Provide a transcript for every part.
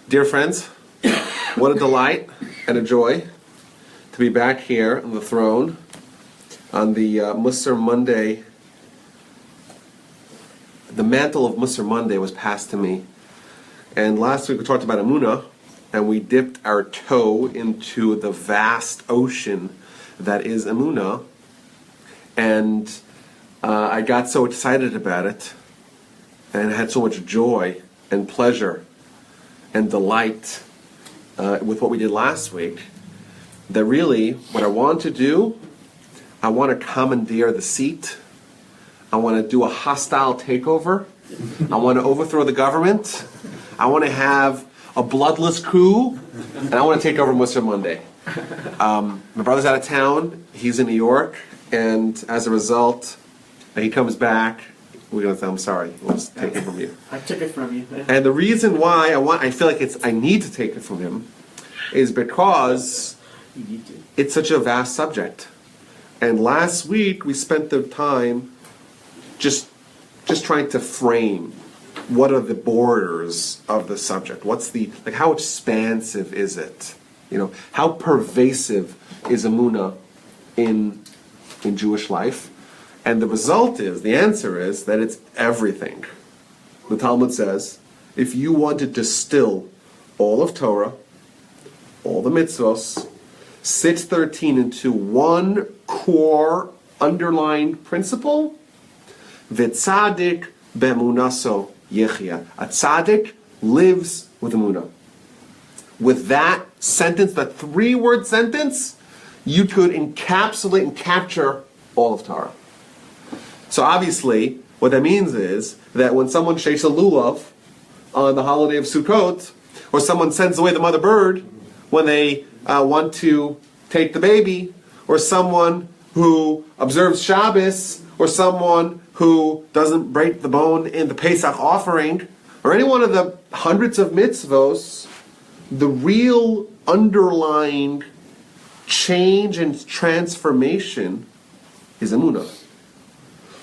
Dear friends, what a delight and a joy to be back here on the throne on the Mussar Monday. The mantle of Mussar Monday was passed to me. And last week we talked about Emunah, and we dipped our toe into the vast ocean that is Emunah. And I got so excited about it, and had so much joy and pleasure and delight with what we did last week, that really what I want to do, I want to commandeer the seat. I want to do a hostile takeover. I want to overthrow the government. I want to have a bloodless coup, and I want to take over Mussar Monday. My brother's out of town. He's in New York, and as a result, he comes back. We're gonna say, I'm sorry, we'll just take it from you. I took it from you. And the reason why I feel like I need to take it from him is because it's such a vast subject. And last week we spent the time just trying to frame what are the borders of the subject. What's how expansive is it? How pervasive is Emunah in Jewish life? And the answer is that it's everything. The Talmud says, if you want to distill all of Torah, all the mitzvos, 613 into one core underlying principle, v'tzadik be'emunaso yechia. A tzaddik lives with emunah. With that sentence, that three-word sentence, you could encapsulate and capture all of Torah. So obviously, what that means is that when someone shakes a lulav on the holiday of Sukkot, or someone sends away the mother bird when they want to take the baby, or someone who observes Shabbos, or someone who doesn't break the bone in the Pesach offering, or any one of the hundreds of mitzvos, the real underlying change and transformation is emunah.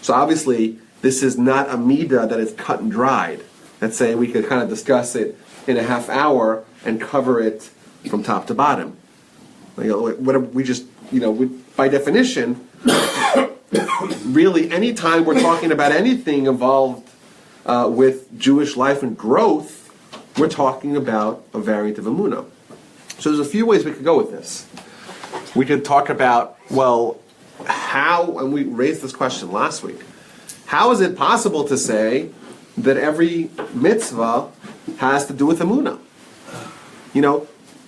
So obviously, this is not a midah that is cut and dried. Let's say we could kind of discuss it in a half hour and cover it from top to bottom. By definition, really, anytime we're talking about anything involved with Jewish life and growth, we're talking about a variant of emunah. So there's a few ways we could go with this. We could talk about, how, and we raised this question last week, how is it possible to say that every mitzvah has to do with emunah?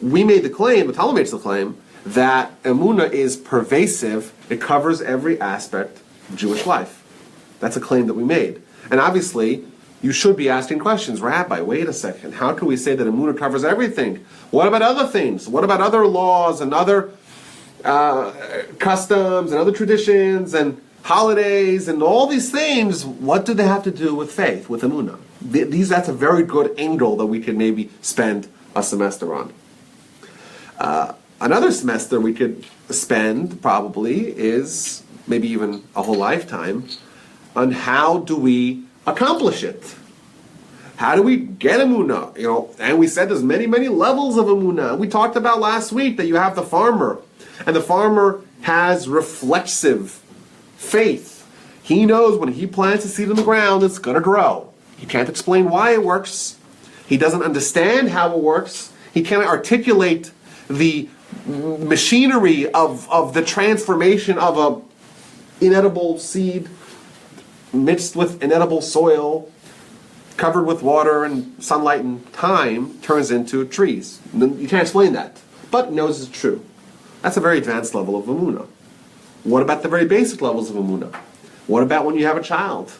We made the claim, the Talmud makes the claim, that emunah is pervasive, it covers every aspect of Jewish life. That's a claim that we made. And obviously, you should be asking questions. Rabbi, wait a second, how can we say that emunah covers everything? What about other things? What about other laws and other customs and other traditions and holidays and all these things? What do they have to do with faith, with emunah? That's a very good angle that we could maybe spend a semester on. Another semester we could spend probably is maybe even a whole lifetime on how do we accomplish it. How do we get emunah? And we said there's many, many levels of emunah. We talked about last week that you have the farmer, and the farmer has reflexive faith. He knows when he plants a seed in the ground, it's going to grow. He can't explain why it works. He doesn't understand how it works. He can't articulate the machinery of the transformation of a inedible seed mixed with inedible soil, covered with water and sunlight and time, turns into trees. You can't explain that, but knows it's true. That's a very advanced level of emunah. What about the very basic levels of emunah? What about when you have a child,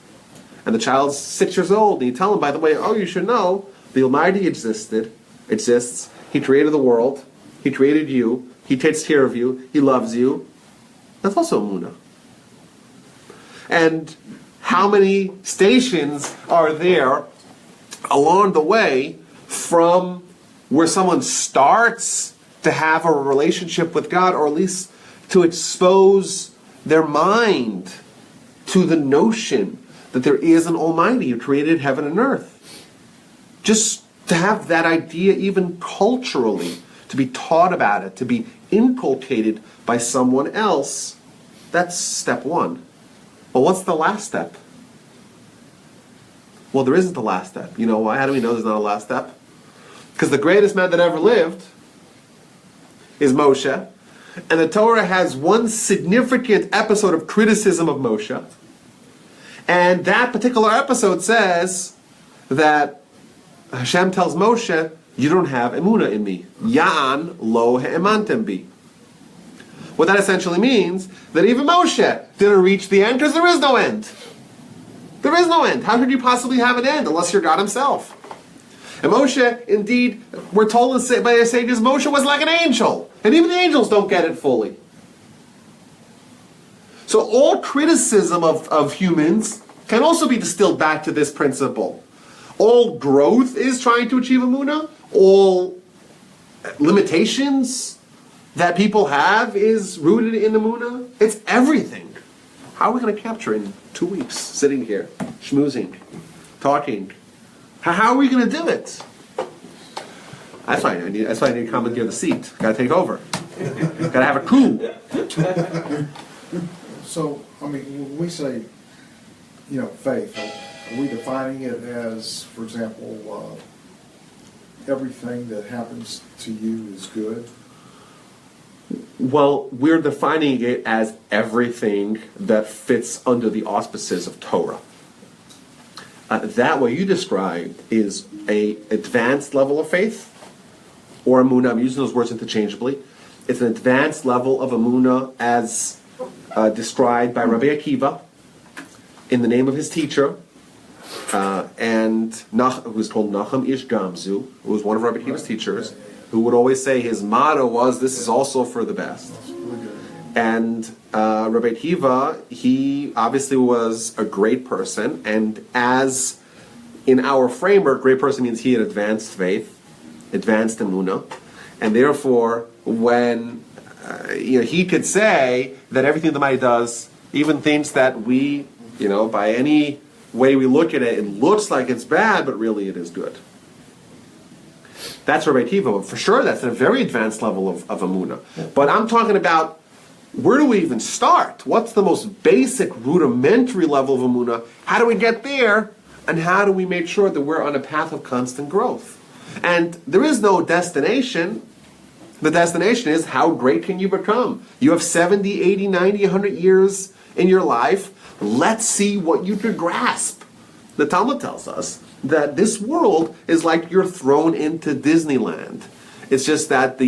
and the child's 6 years old, and you tell him, by the way, you should know, the Almighty exists, He created the world, He created you, He takes care of you, He loves you. That's also emunah. And how many stations are there along the way from where someone starts to have a relationship with God, or at least to expose their mind to the notion that there is an Almighty who created heaven and earth? Just to have that idea even culturally, to be taught about it, to be inculcated by someone else, that's step one. But what's the last step? Well, there isn't the last step. You know why? How do we know there's not a last step? Because the greatest man that ever lived is Moshe, and the Torah has one significant episode of criticism of Moshe, and that particular episode says that Hashem tells Moshe, you don't have Emunah in me. Ya'an lo he'emantem bi. What that essentially means, that even Moshe didn't reach the end because there is no end. There is no end. How could you possibly have an end unless you're God himself? And Moshe, indeed, we're told by the sages, Moshe was like an angel. And even the angels don't get it fully. So all criticism of humans can also be distilled back to this principle. All growth is trying to achieve Emunah. All limitations that people have is rooted in Emunah. It's everything. How are we going to capture in 2 weeks, sitting here, schmoozing, talking? How are we going to do it? That's why I need to come and give the seat. Got to take over. Got to have a coup. So, I mean, when we say, faith, are we defining it as, for example, everything that happens to you is good? Well, we're defining it as everything that fits under the auspices of Torah. That what you described is a advanced level of faith, or Emunah. I'm using those words interchangeably. It's an advanced level of Emunah as described by Rabbi Akiva in the name of his teacher, who was called Nachum Ish Gamzu, who was one of Rabbi Akiva's teachers, who would always say his motto was, this is also for the best. And Rabbi Akiva, he obviously was a great person, and as in our framework, great person means he had advanced faith, advanced Emunah, and therefore when he could say that everything the Almighty does, even things that we, by any way we look at it, it looks like it's bad, but really it is good. That's Rabbi Akiva. For sure, that's a very advanced level of Emunah. But I'm talking about, where do we even start? What's the most basic, rudimentary level of Emunah? How do we get there? And how do we make sure that we're on a path of constant growth? And there is no destination. The destination is, how great can you become? You have 70, 80, 90, 100 years in your life. Let's see what you can grasp. The Talmud tells us that this world is like you're thrown into Disneyland. It's just that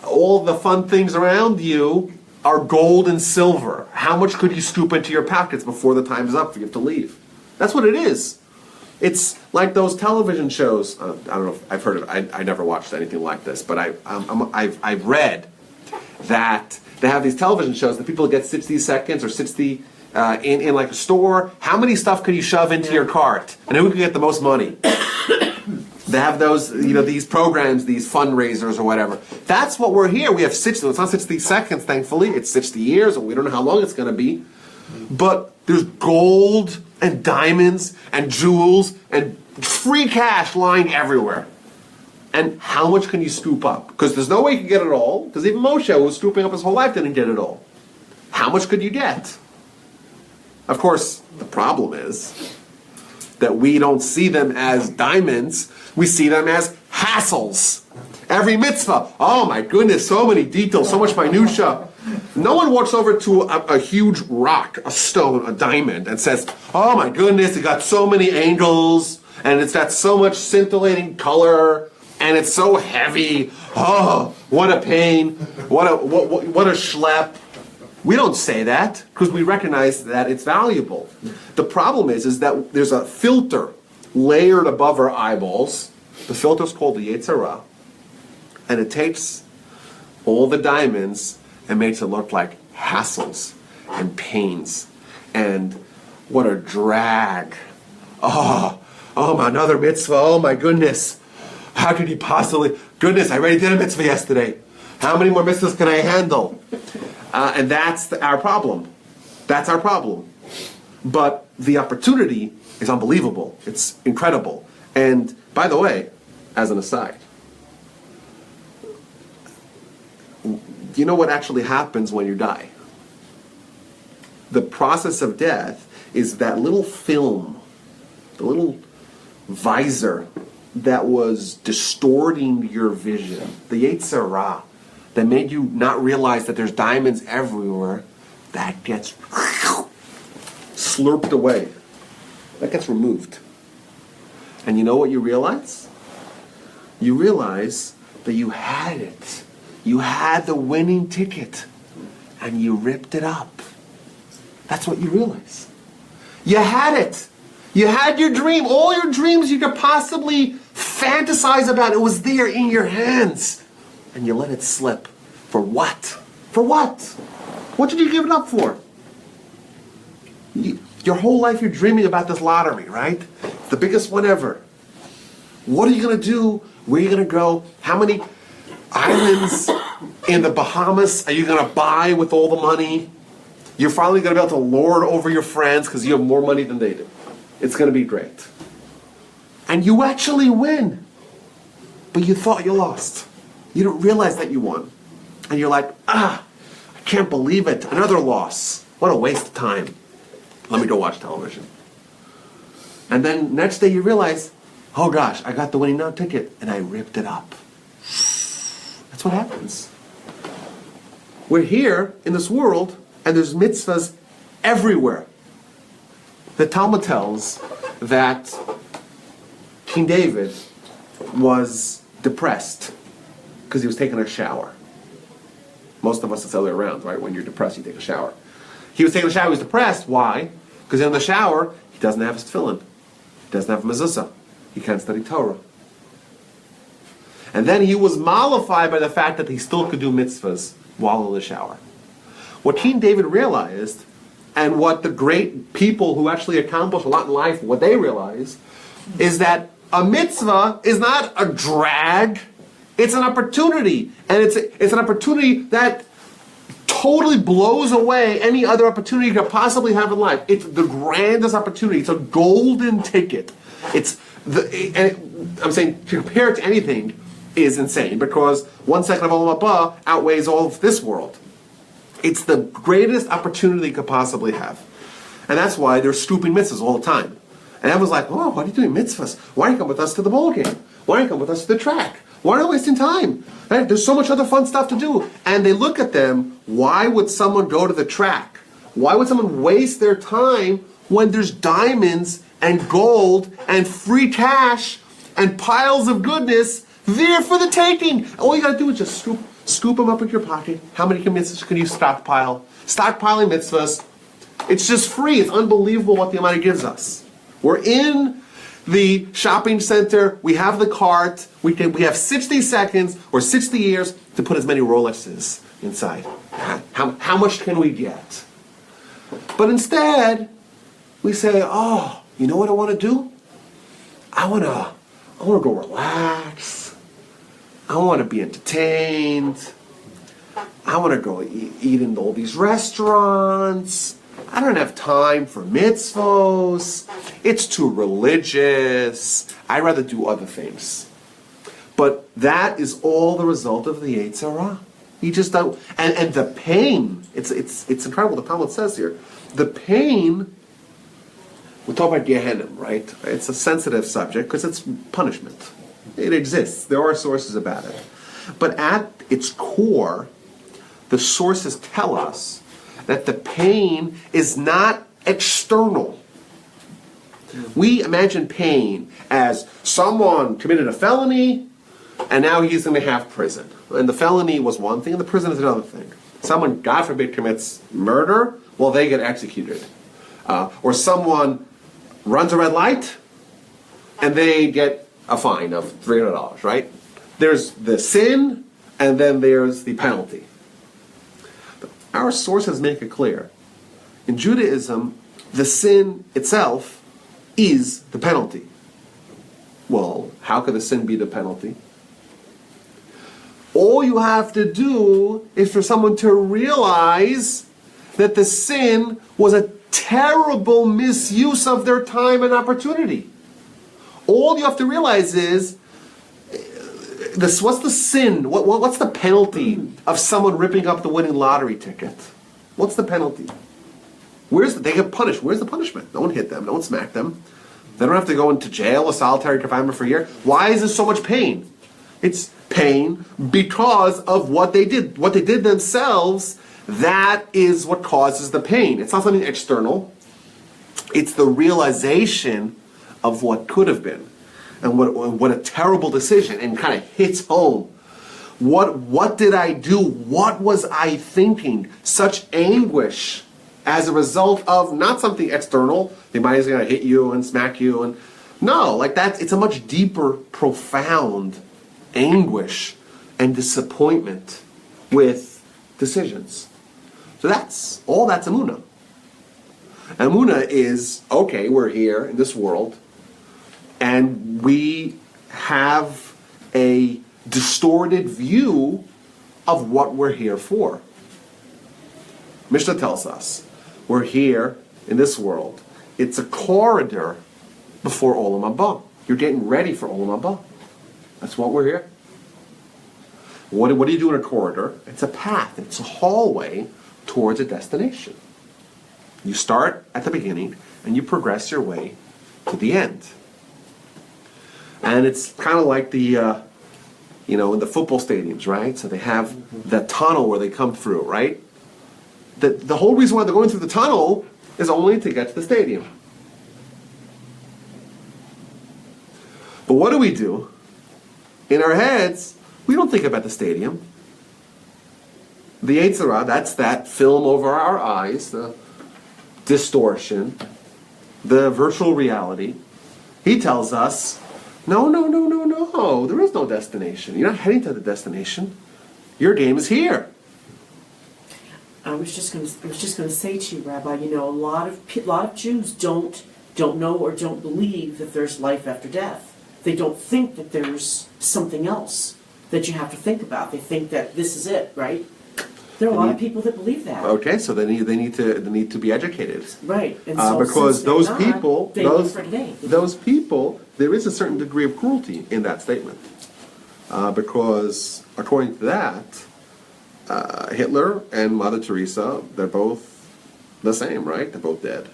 all the fun things around you are gold and silver. How much could you scoop into your pockets before the time's up for you to leave? That's what it is. It's like those television shows. I don't know if I've heard of it. I never watched anything like this, but I've read that they have these television shows that people get 60 seconds or 60 in like a store. How many stuff could you shove into your cart? And who can get the most money? They have those, these programs, these fundraisers or whatever. That's what we're here. We have 60, it's not 60 seconds, thankfully. It's 60 years, or we don't know how long it's going to be. But there's gold and diamonds and jewels and free cash lying everywhere. And how much can you scoop up? Because there's no way you can get it all. Because even Moshe, who was scooping up his whole life, didn't get it all. How much could you get? Of course, the problem is that we don't see them as diamonds. We see them as hassles. Every mitzvah. Oh my goodness, so many details, so much minutia. No one walks over to a huge rock, a stone, a diamond, and says, oh my goodness, it got so many angles, and it's got so much scintillating color, and it's so heavy. Oh, what a pain. What a schlep. We don't say that because we recognize that it's valuable. The problem is that there's a filter layered above our eyeballs. The filter is called the Yetzirah, and it takes all the diamonds and makes it look like hassles and pains and what a drag. Oh, another mitzvah. Oh my goodness. How could you possibly? Goodness, I already did a mitzvah yesterday. How many more mitzvahs can I handle? And that's our problem. That's our problem. But the opportunity is unbelievable. It's incredible. And by the way, as an aside. Do you know what actually happens when you die? The process of death is that little film, the little visor that was distorting your vision, the Yetzer Hara, that made you not realize that there's diamonds everywhere, that gets slurped away. That gets removed. And you know what you realize? You realize that you had it. You had the winning ticket, and you ripped it up. That's what you realize. You had it. You had your dream. All your dreams you could possibly fantasize about. It was there in your hands. And you let it slip. For what? For what? What did you give it up for? Your whole life you're dreaming about this lottery, right? The biggest one ever. What are you going to do? Where are you going to go? How many islands in the Bahamas are you going to buy with all the money? You're finally going to be able to lord over your friends because you have more money than they do. It's going to be great. And you actually win. But you thought you lost. You don't realize that you won. And you're like, I can't believe it. Another loss. What a waste of time. Let me go watch television. And then next day you realize, oh gosh, I got the winning ticket and I ripped it up. That's what happens. We're here in this world and there's mitzvahs everywhere. The Talmud tells that King David was depressed because he was taking a shower. Most of us, it's the other way around, right? When you're depressed, you take a shower. He was taking a shower, he was depressed. Why? Because in the shower, he doesn't have his tefillin. He doesn't have mezuzah. He can't study Torah. And then he was mollified by the fact that he still could do mitzvahs while in the shower. What King David realized, and what the great people who actually accomplish a lot in life, what they realize, is that a mitzvah is not a drag. It's an opportunity. And it's an opportunity that totally blows away any other opportunity you could possibly have in life. It's the grandest opportunity. It's a golden ticket. I'm saying compared to anything is insane because 1 second of Olam Haba outweighs all of this world. It's the greatest opportunity you could possibly have. And that's why they're scooping mitzvahs all the time. And everyone's like, oh, why are you doing mitzvahs? Why don't you come with us to the ball game? Why don't you come with us to the track? Why are you wasting time? Right? There's so much other fun stuff to do. And they look at them, why would someone go to the track? Why would someone waste their time when there's diamonds and gold and free cash and piles of goodness there for the taking? All you got to do is just scoop them up in your pocket. How many mitzvahs can you stockpile? Stockpiling mitzvahs. It's just free. It's unbelievable what the Almighty gives us. We're in the shopping center. We have the cart. We have 60 seconds or 60 years to put as many Rolexes inside. How much can we get? But instead, we say, oh, you know what I want to do? I want to go relax. I want to be entertained. I want to go eat in all these restaurants. I don't have time for mitzvos. It's too religious. I'd rather do other things. But that is all the result of the Yetzer Hara. You just don't. And the pain. It's incredible. The Talmud says here, the pain. We talk about Gehenna, right? It's a sensitive subject because it's punishment. It exists. There are sources about it. But at its core, the sources tell us that the pain is not external. We imagine pain as someone committed a felony and now he's going to have prison. And the felony was one thing and the prison is another thing. Someone, God forbid, commits murder, well, they get executed. Or someone runs a red light and they get a fine of $300, right? There's the sin and then there's the penalty. Our sources make it clear. In Judaism, the sin itself is the penalty. Well, how could the sin be the penalty? All you have to do is for someone to realize that the sin was a terrible misuse of their time and opportunity. All you have to realize is what's the sin? What's the penalty of someone ripping up the winning lottery ticket? What's the penalty? They get punished. Where's the punishment? No one hit them. No one smacked them. They don't have to go into jail or solitary confinement for a year. Why is there so much pain? It's pain because of what they did. What they did themselves, that is what causes the pain. It's not something external. It's the realization of what could have been. And what a terrible decision, and kind of hits home. What did I do? What was I thinking? Such anguish as a result of not something external. They might as well hit you and smack you, and no, like that. It's a much deeper, profound anguish and disappointment with decisions. So that's Emunah. Emunah is, okay, we're here in this world, and we have a distorted view of what we're here for. Mishnah tells us we're here in this world. It's a corridor before Olam Haba. You're getting ready for Olam Haba. That's what we're here. What do you do in a corridor? It's a path. It's a hallway towards a destination. You start at the beginning and you progress your way to the end. And it's kind of like the, in the football stadiums, right? So they have the tunnel where they come through, right? The whole reason why they're going through the tunnel is only to get to the stadium. But what do? In our heads, we don't think about the stadium. The Yetzer Hara, that's that film over our eyes, the distortion, the virtual reality. He tells us, no, there is no destination. You're not heading to the destination. Your game is here. I was just going to say to you, Rabbi, a lot of Jews don't know or don't believe that there's life after death. They don't think that there's something else that you have to think about. They think that this is it, right? There are a lot of people that believe that. Okay, so they need to be educated, right? And so because those people, there is a certain degree of cruelty in that statement, because according to that, Hitler and Mother Teresa, they're both the same, right? They're both dead,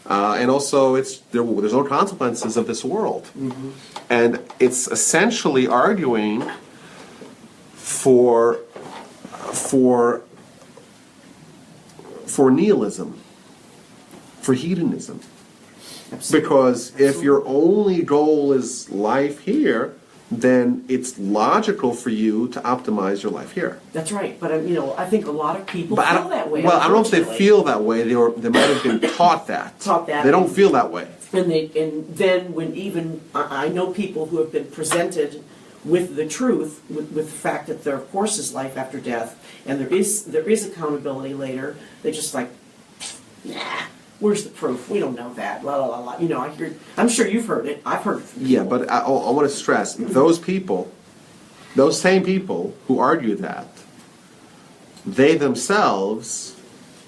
and also there's no consequences of this world, mm-hmm. And it's essentially arguing for nihilism, for hedonism. Absolutely. Because if your only goal is life here, then it's logical for you to optimize your life here. That's right. But I think a lot of people feel that way. Well, I don't know if they feel that way. They might have been taught that. They don't feel that way. And then when I know people who have been presented with the truth, with the fact that there of course is life after death, and there is accountability later, they're just like, nah, where's the proof? We don't know that. La la la la. I'm sure you've heard it. I've heard it from people. Yeah, but I want to stress those same people who argue that, they themselves,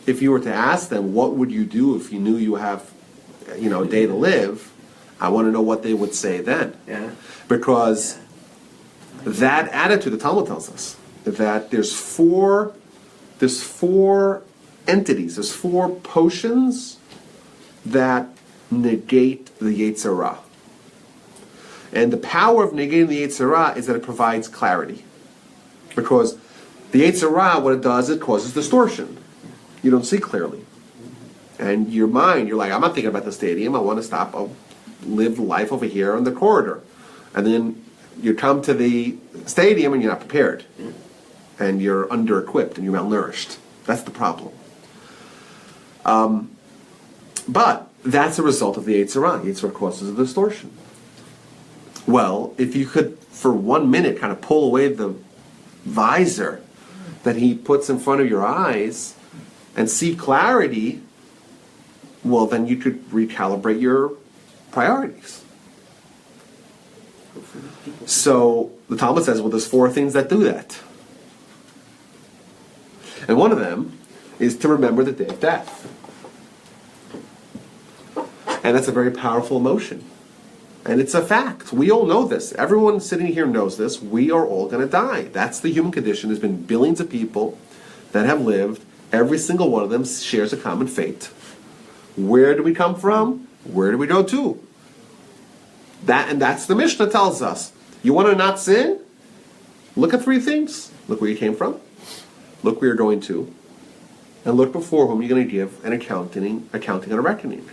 if you were to ask them, what would you do if you knew you have, a day to live? I want to know what they would say then. Yeah. Because. Yeah. That attitude, the Talmud tells us that there's four entities, there's four potions that negate the Yetzer Hara. And the power of negating the Yetzer Hara is that it provides clarity. Because the Yetzer Hara, what it does, it causes distortion. You don't see clearly. And your mind, you're like, I'm not thinking about the stadium, I want to stop, I'll live life over here in the corridor. And then you come to the stadium and you're not prepared. And you're under-equipped and you're malnourished. That's the problem. But that's a result of the Yetzer Hara. Yetzer Hara causes a distortion. Well, if you could, for 1 minute, kind of pull away the visor that he puts in front of your eyes and see clarity, well, then you could recalibrate your priorities. So the Talmud says, well, there's four things that do that. And one of them is to remember the day of death. And that's a very powerful emotion. And it's a fact. We all know this. Everyone sitting here knows this. We are all going to die. That's the human condition. There's been billions of people that have lived. Every single one of them shares a common fate. Where do we come from? Where do we go to? That's the Mishnah tells us. You want to not sin? Look at three things. Look where you came from. Look where you're going to. And look before whom you're going to give an accounting and a reckoning.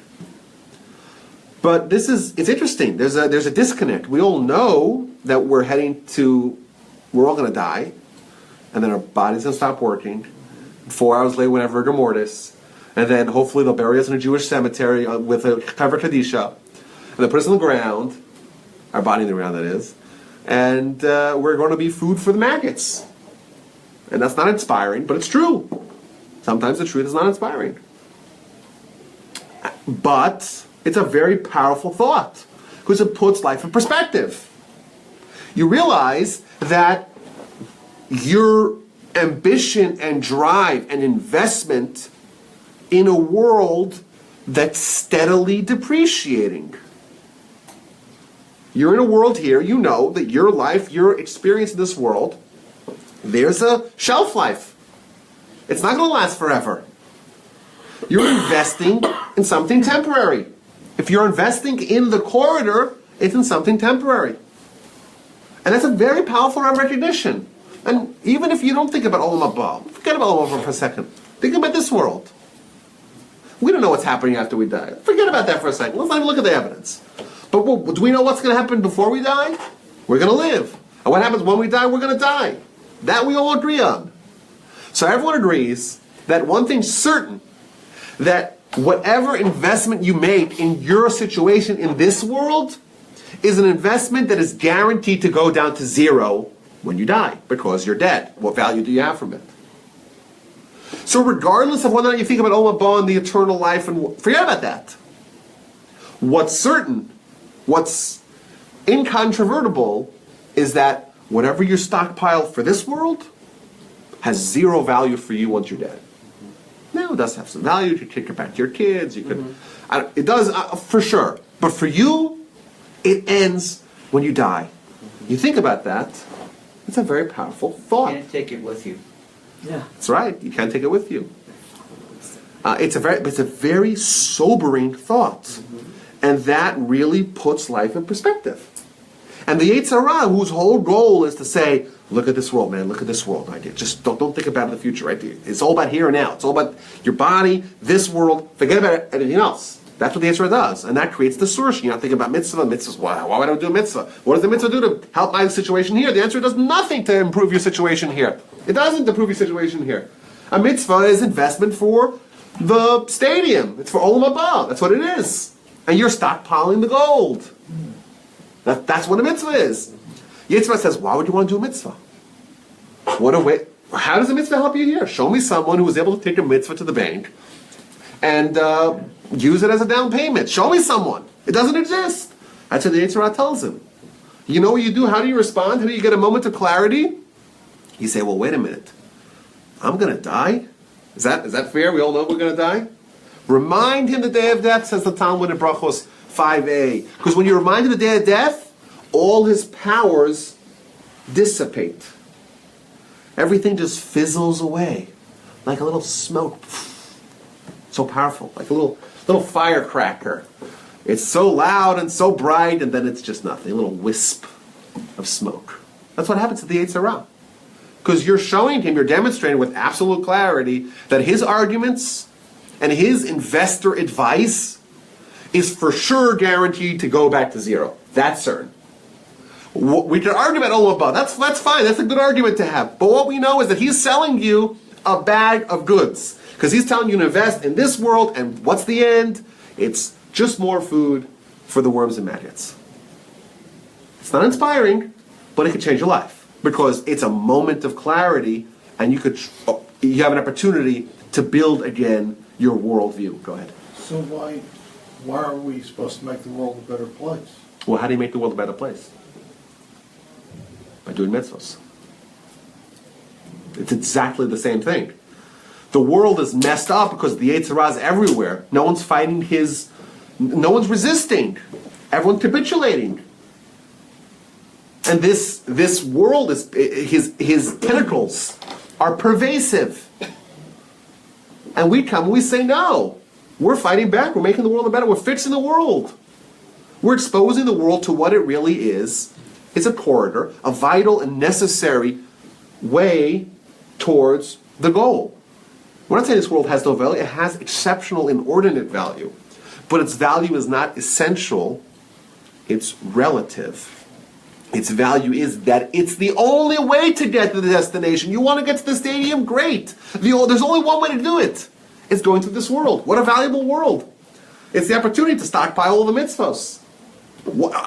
But it's interesting. There's a disconnect. We all know that we're all going to die, and then our body's going to stop working. 4 hours later, whenever rigor mortis, and then hopefully they'll bury us in a Jewish cemetery with a cover kadisha, and they'll put us in the ground, our body in the ground, that is, and we're going to be food for the maggots. And that's not inspiring, but it's true. Sometimes the truth is not inspiring. But it's a very powerful thought, because it puts life in perspective. You realize that your ambition and drive and investment in a world that's steadily depreciating. You're in a world here, you know that your life, your experience in this world, there's a shelf life. It's not going to last forever. You're investing in something temporary. If you're investing in the corridor, it's in something temporary. And that's a very powerful recognition. And even if you don't think about Olam Haba, forget about Olam Haba for a second. Think about this world. We don't know what's happening after we die. Forget about that for a second. Let's not even look at the evidence. But do we know what's going to happen before we die? We're going to live. And what happens when we die? We're going to die. That we all agree on. So everyone agrees that one thing's certain, that whatever investment you make in your situation in this world is an investment that is guaranteed to go down to zero when you die, because you're dead. What value do you have from it? So regardless of whether or not you think about Olam Haba and the eternal life, and forget about that. What's certain, what's incontrovertible, is that whatever you stockpile for this world has zero value for you once you're dead. Now, it does have some value. You could kick it back to your kids. You could, it does for sure. But for you, it ends when you die. You think about that. It's a very powerful thought. You can't take it with you. Yeah. That's right. You can't take it with you. It's a very sobering thought, and that really puts life in perspective. And the Yetzer Hara, whose whole goal is to say, look at this world, man. Look at this world. Just don't think about the future. Right? It's all about here and now. It's all about your body, this world. Forget about anything else. That's what the Yetzer Hara does, and that creates distortion. You're not thinking about mitzvahs. Why would I do a mitzvah? What does the mitzvah do to help my situation here? The answer does nothing to improve your situation here. It doesn't improve your situation here. A mitzvah is investment for the stadium. It's for Olam Haba. That's what it is. And you're stockpiling the gold. That's what a mitzvah is. Yetzer Hara says, why would you want to do a mitzvah? How does a mitzvah help you here? Show me someone who was able to take a mitzvah to the bank and use it as a down payment. Show me someone. It doesn't exist. That's what the Yetzer Hara tells him. You know what you do? How do you respond? How do you get a moment of clarity? You say, well, wait a minute. I'm going to die? Is that fair? We all know we're going to die? Remind him the day of death, says the Talmud in Brachos 5a. Because when you remind him the day of death, all his powers dissipate. Everything just fizzles away. Like a little smoke. So powerful. Like a little firecracker. It's so loud and so bright, and then it's just nothing. A little wisp of smoke. That's what happens to the Yetzer Hara. Because you're showing him, you're demonstrating with absolute clarity that his arguments and his investor advice is for sure guaranteed to go back to zero. That's certain. We can argue about Olam Haba. That's fine. That's a good argument to have. But what we know is that he's selling you a bag of goods. Because he's telling you to invest in this world, and what's the end? It's just more food for the worms and maggots. It's not inspiring, but it could change your life. Because it's a moment of clarity, and you have an opportunity to build again your worldview. Go ahead. So why are we supposed to make the world a better place? Well, how do you make the world a better place? By doing mitzvahs. It's exactly the same thing. The world is messed up because the Yetzer Hara is everywhere. No one's fighting no one's resisting. Everyone's capitulating. And this world is his tentacles are pervasive. And we say no. We're fighting back. We're making the world better. We're fixing the world. We're exposing the world to what it really is. It's a corridor, a vital and necessary way towards the goal. We're not saying this world has no value. It has exceptional, inordinate value. But its value is not essential. It's relative. Its value is that it's the only way to get to the destination. You want to get to the stadium? Great. There's only one way to do it. It's going through this world. What a valuable world. It's the opportunity to stockpile all the mitzvos.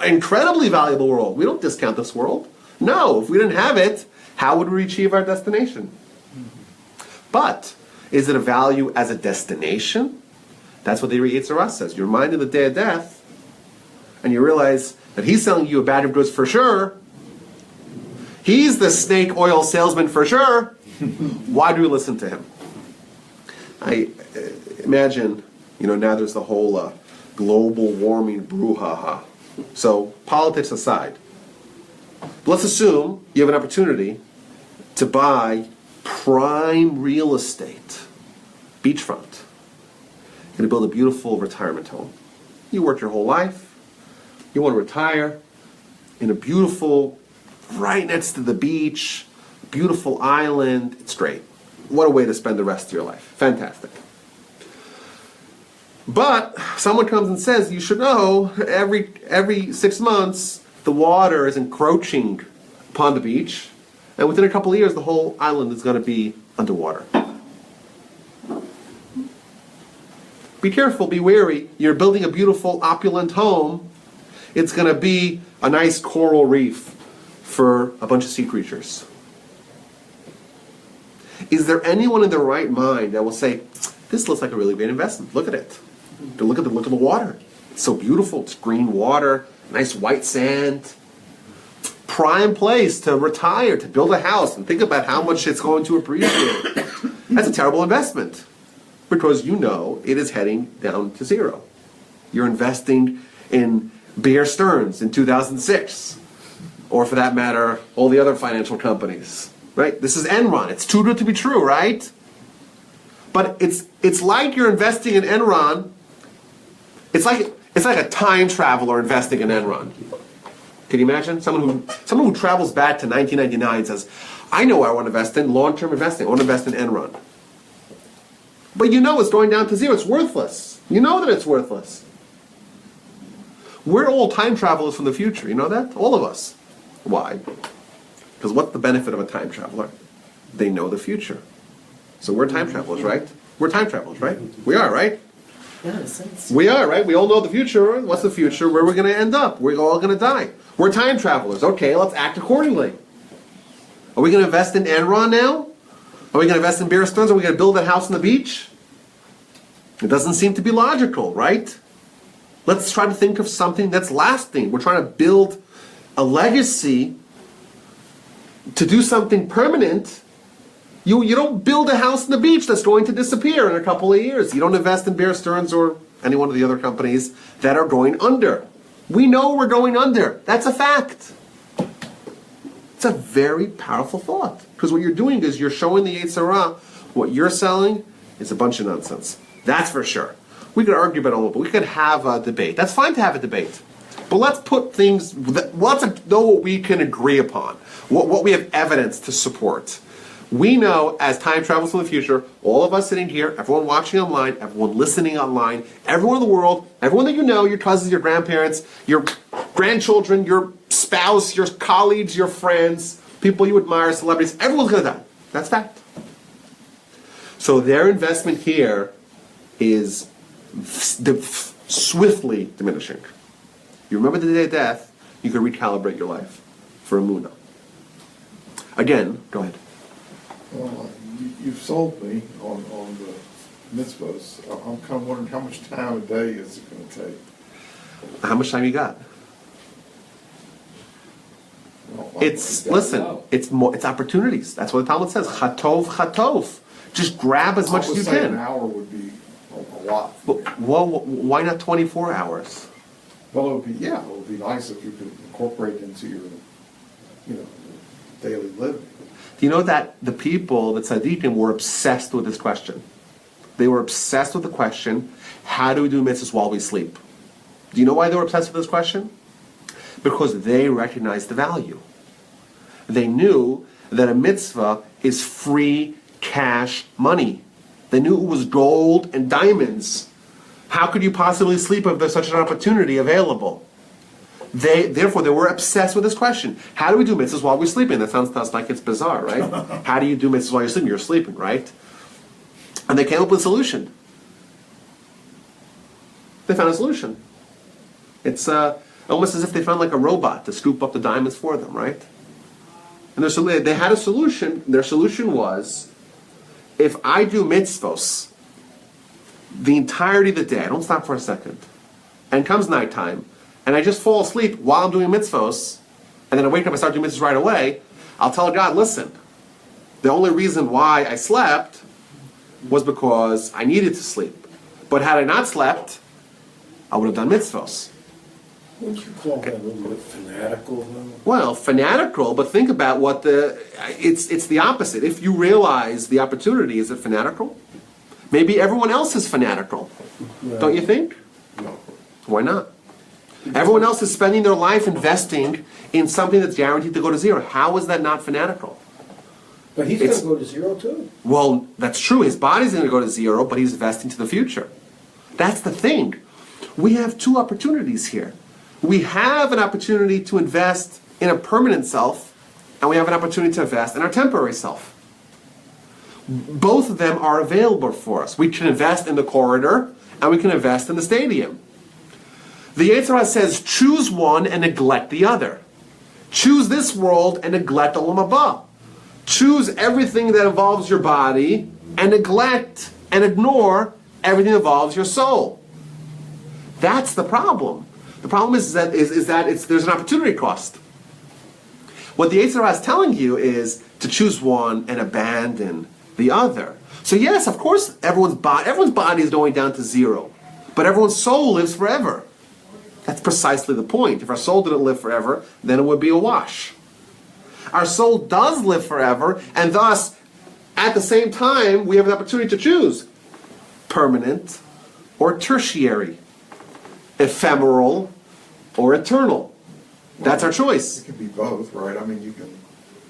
Incredibly valuable world. We don't discount this world. No, if we didn't have it, how would we achieve our destination? But is it a value as a destination? That's what the Yetzer Hara says. You're reminded of the day of death, and you realize that he's selling you a bag of goods for sure. He's the snake oil salesman for sure. Why do we listen to him? I imagine, now there's the whole global warming brouhaha. So politics aside, let's assume you have an opportunity to buy prime real estate, beachfront. You're going to build a beautiful retirement home. You worked your whole life. You want to retire in a beautiful, right next to the beach, beautiful island. It's great. What a way to spend the rest of your life. Fantastic. But someone comes and says, you should know, every 6 months, the water is encroaching upon the beach, and within a couple of years, the whole island is going to be underwater. Be careful, be wary. You're building a beautiful, opulent home. It's going to be a nice coral reef for a bunch of sea creatures. Is there anyone in their right mind that will say, this looks like a really great investment? Look at it. Look at the water. It's so beautiful. It's green water, nice white sand. Prime place to retire, to build a house, and think about how much it's going to appreciate. That's a terrible investment, because it is heading down to zero. You're investing in Bear Stearns in 2006, or for that matter, all the other financial companies. Right? This is Enron. It's too good to be true, right? But it's like you're investing in Enron. It's like a time traveler investing in Enron. Can you imagine? Someone who travels back to 1999 says, I know what I want to invest in, long-term investing. I want to invest in Enron. But it's going down to zero. It's worthless. You know that it's worthless. We're all time travelers from the future. You know that? All of us. Why? Because what's the benefit of a time traveler? They know the future. So we're time travelers, right? We're time travelers, right? We are, right? Yeah, in a sense. We are, right? We all know the future. What's the future? Where we're going to end up? We're all going to die. We're time travelers. Okay, let's act accordingly. Are we going to invest in Enron now? Are we going to invest in Bear Stearns? Are we going to build a house on the beach? It doesn't seem to be logical, right? Let's try to think of something that's lasting. We're trying to build a legacy to do something permanent. You don't build a house on the beach that's going to disappear in a couple of years. You don't invest in Bear Stearns or any one of the other companies that are going under. We know we're going under. That's a fact. It's a very powerful thought. Because what you're doing is you're showing the Yetzer Hara what you're selling is a bunch of nonsense. That's for sure. We could argue about it a little bit. We could have a debate. That's fine to have a debate. But let's put things, let's know what we can agree upon. What we have evidence to support. We know, as time travels to the future, all of us sitting here, everyone watching online, everyone listening online, everyone in the world, everyone that you know, your cousins, your grandparents, your grandchildren, your spouse, your colleagues, your friends, people you admire, celebrities, everyone's going to die. That's fact. So their investment here is swiftly diminishing. You remember the day of death, you can recalibrate your life for Emunah. Again, go ahead. Well, you've sold me on the mitzvahs. I'm kind of wondering how much time a day is it going to take? How much time you got? Well, It's opportunities. That's what the Talmud says. Chatov, chatov. Just grab as much as you say can. An hour would be a lot. Well, why not 24 hours? Well, it would be nice if you could incorporate it into your, daily living. Do you know that the people, the tzaddikim, were obsessed with this question? They were obsessed with the question, how do we do mitzvahs while we sleep? Do you know why they were obsessed with this question? Because they recognized the value. They knew that a mitzvah is free cash money. They knew it was gold and diamonds. How could you possibly sleep if there's such an opportunity available? Therefore, they were obsessed with this question. How do we do mitzvahs while we're sleeping? That sounds to us like it's bizarre, right? How do you do mitzvahs while you're sleeping? You're sleeping, right? And they came up with a solution. They found a solution. It's almost as if they found like a robot to scoop up the diamonds for them, right? And they had a solution. Their solution was, if I do mitzvahs the entirety of the day, I don't stop for a second, and comes nighttime, and I just fall asleep while I'm doing mitzvahs, and then I wake up and start doing mitzvahs right away, I'll tell God, listen, the only reason why I slept was because I needed to sleep. But had I not slept, I would have done mitzvahs. Wouldn't you call that a little bit fanatical, though? Well, fanatical, but think about what it's the opposite. If you realize the opportunity, is it fanatical? Maybe everyone else is fanatical. Right. Don't you think? No. Why not? Everyone else is spending their life investing in something that's guaranteed to go to zero. How is that not fanatical? But he's going to go to zero, too. Well, that's true. His body's going to go to zero, but he's investing to the future. That's the thing. We have two opportunities here. We have an opportunity to invest in a permanent self, and we have an opportunity to invest in our temporary self. Both of them are available for us. We can invest in the corridor, and we can invest in the stadium. The Yetzer Hara says, choose one and neglect the other. Choose this world and neglect Olam Haba. Choose everything that involves your body and neglect and ignore everything that involves your soul. That's the problem. The problem is that there's an opportunity cost. What the Yetzer Hara is telling you is to choose one and abandon the other. So yes, of course, everyone's body is going down to zero, but everyone's soul lives forever. That's precisely the point. If our soul didn't live forever, then it would be a wash. Our soul does live forever, and thus, at the same time, we have an opportunity to choose permanent or tertiary, ephemeral or eternal. That's our choice. It can be both, right? I mean, you can,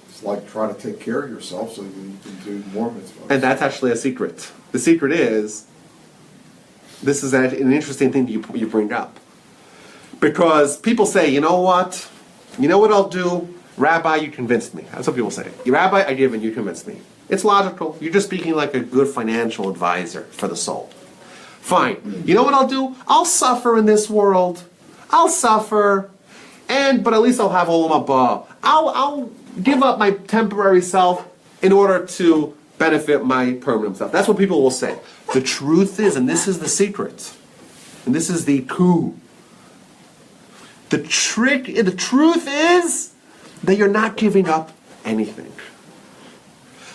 it's like try to take care of yourself so you can do more mitzvahs. And that's actually a secret. The secret is, this is an interesting thing you bring up. Because people say, you know what I'll do? Rabbi, you convinced me. That's what people say. Rabbi, I give and you convinced me. It's logical. You're just speaking like a good financial advisor for the soul. Fine. You know what I'll do? I'll suffer in this world. I'll suffer, but at least I'll have Olam Haba. I'll give up my temporary self in order to benefit my permanent self. That's what people will say. The truth is, and this is the secret, and this is the coup, the truth is that you're not giving up anything.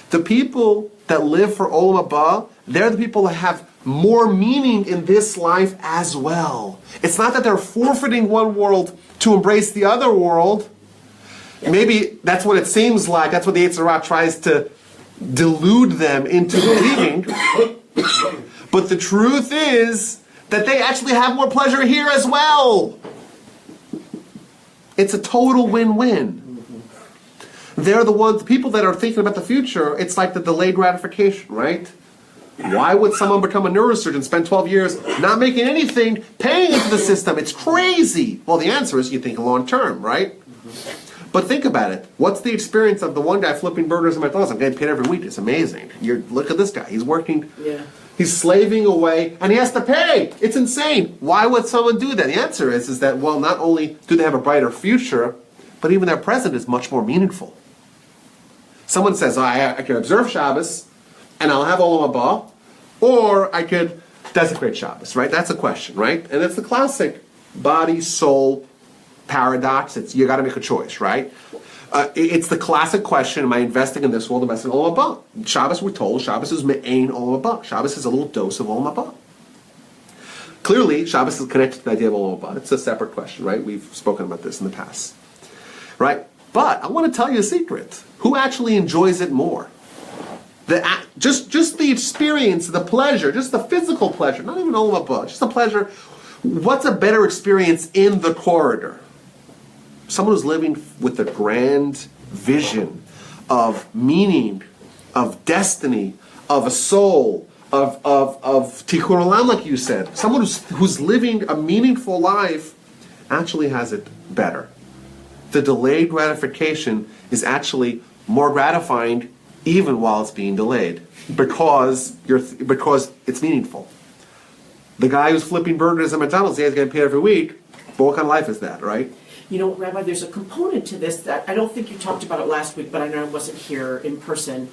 The people that live for Olam Haba, they're the people that have more meaning in this life as well. It's not that they're forfeiting one world to embrace the other world. Maybe that's what it seems like. That's what the Yetzer Hara tries to delude them into believing. But the truth is that they actually have more pleasure here as well. It's a total win-win. They're the people that are thinking about the future. It's like the delayed gratification, right? Why would someone become a neurosurgeon, spend 12 years not making anything, paying into the system? It's crazy. Well, the answer is you think long term, right? But think about it. What's the experience of the one guy flipping burgers in McDonald's? I'm getting paid every week. It's amazing. Look at this guy. He's working. Yeah. He's slaving away, and he has to pay. It's insane. Why would someone do that? The answer is that, well, not only do they have a brighter future, but even their present is much more meaningful. Someone says, I can observe Shabbos, and I'll have Olam Haba, or I could desecrate Shabbos, right? That's a question, right? And it's the classic body-soul paradox. You got to make a choice, right? It's the classic question, am I investing in this world, investing in Olam Haba? Shabbos, we're told, Shabbos is me'ain Olam Haba. Shabbos is a little dose of Olam Haba. Clearly, Shabbos is connected to the idea of Olam Haba. It's a separate question, right? We've spoken about this in the past, right? But I want to tell you a secret. Who actually enjoys it more? Just the experience, the pleasure, just the physical pleasure, not even Olam Haba, just the pleasure. What's a better experience in the corridor? Someone who's living with a grand vision of meaning, of destiny, of a soul, of tikkun olam, like you said. Someone who's living a meaningful life actually has it better. The delayed gratification is actually more gratifying even while it's being delayed because it's meaningful. The guy who's flipping burgers at McDonald's, he's getting paid every week. But what kind of life is that, right? You know, Rabbi, there's a component to this that I don't think you talked about it last week, but I know I wasn't here in person.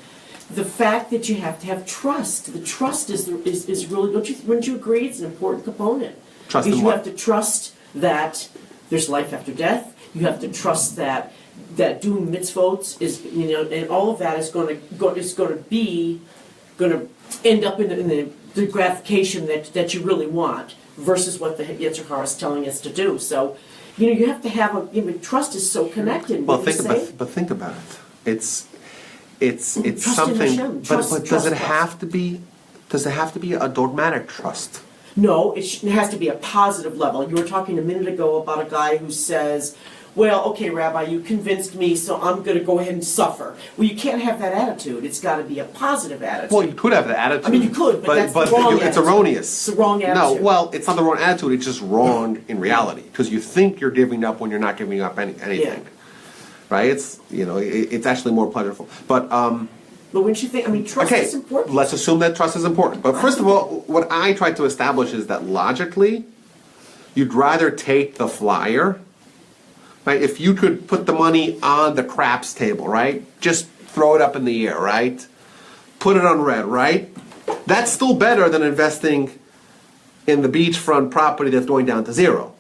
The fact that you have to have trust. The trust is really, wouldn't you agree? It's an important component. Trust because in you what? have to trust that there's life after death. You have to trust that doing mitzvot is, and all of that is going to end up in the gratification that you really want versus what the Yetzer Hara is telling us to do. So, you have to have trust is so connected. Well, think about it. It's Trust something. in Hashem. But does it have to be? Does it have to be a dogmatic trust? No, it has to be a positive level. You were talking a minute ago about a guy who says, well, okay, Rabbi, you convinced me, so I'm going to go ahead and suffer. Well, you can't have that attitude. It's got to be a positive attitude. Well, you could have the attitude. I mean, you could, but that's the wrong it's attitude. erroneous. It's the wrong attitude. No, well, it's not the wrong attitude. It's just wrong in reality because you think you're giving up when you're not giving up anything, Yeah. right? It's actually more pleasurable. But wouldn't you think? Trust okay, is important. let's assume that trust is important. But first of all, what I try to establish is that logically, you'd rather take the flyer. Right? If you could put the money on the craps table, right? Just throw it up in the air, right? Put it on red, right? That's still better than investing in the beachfront property that's going down to zero.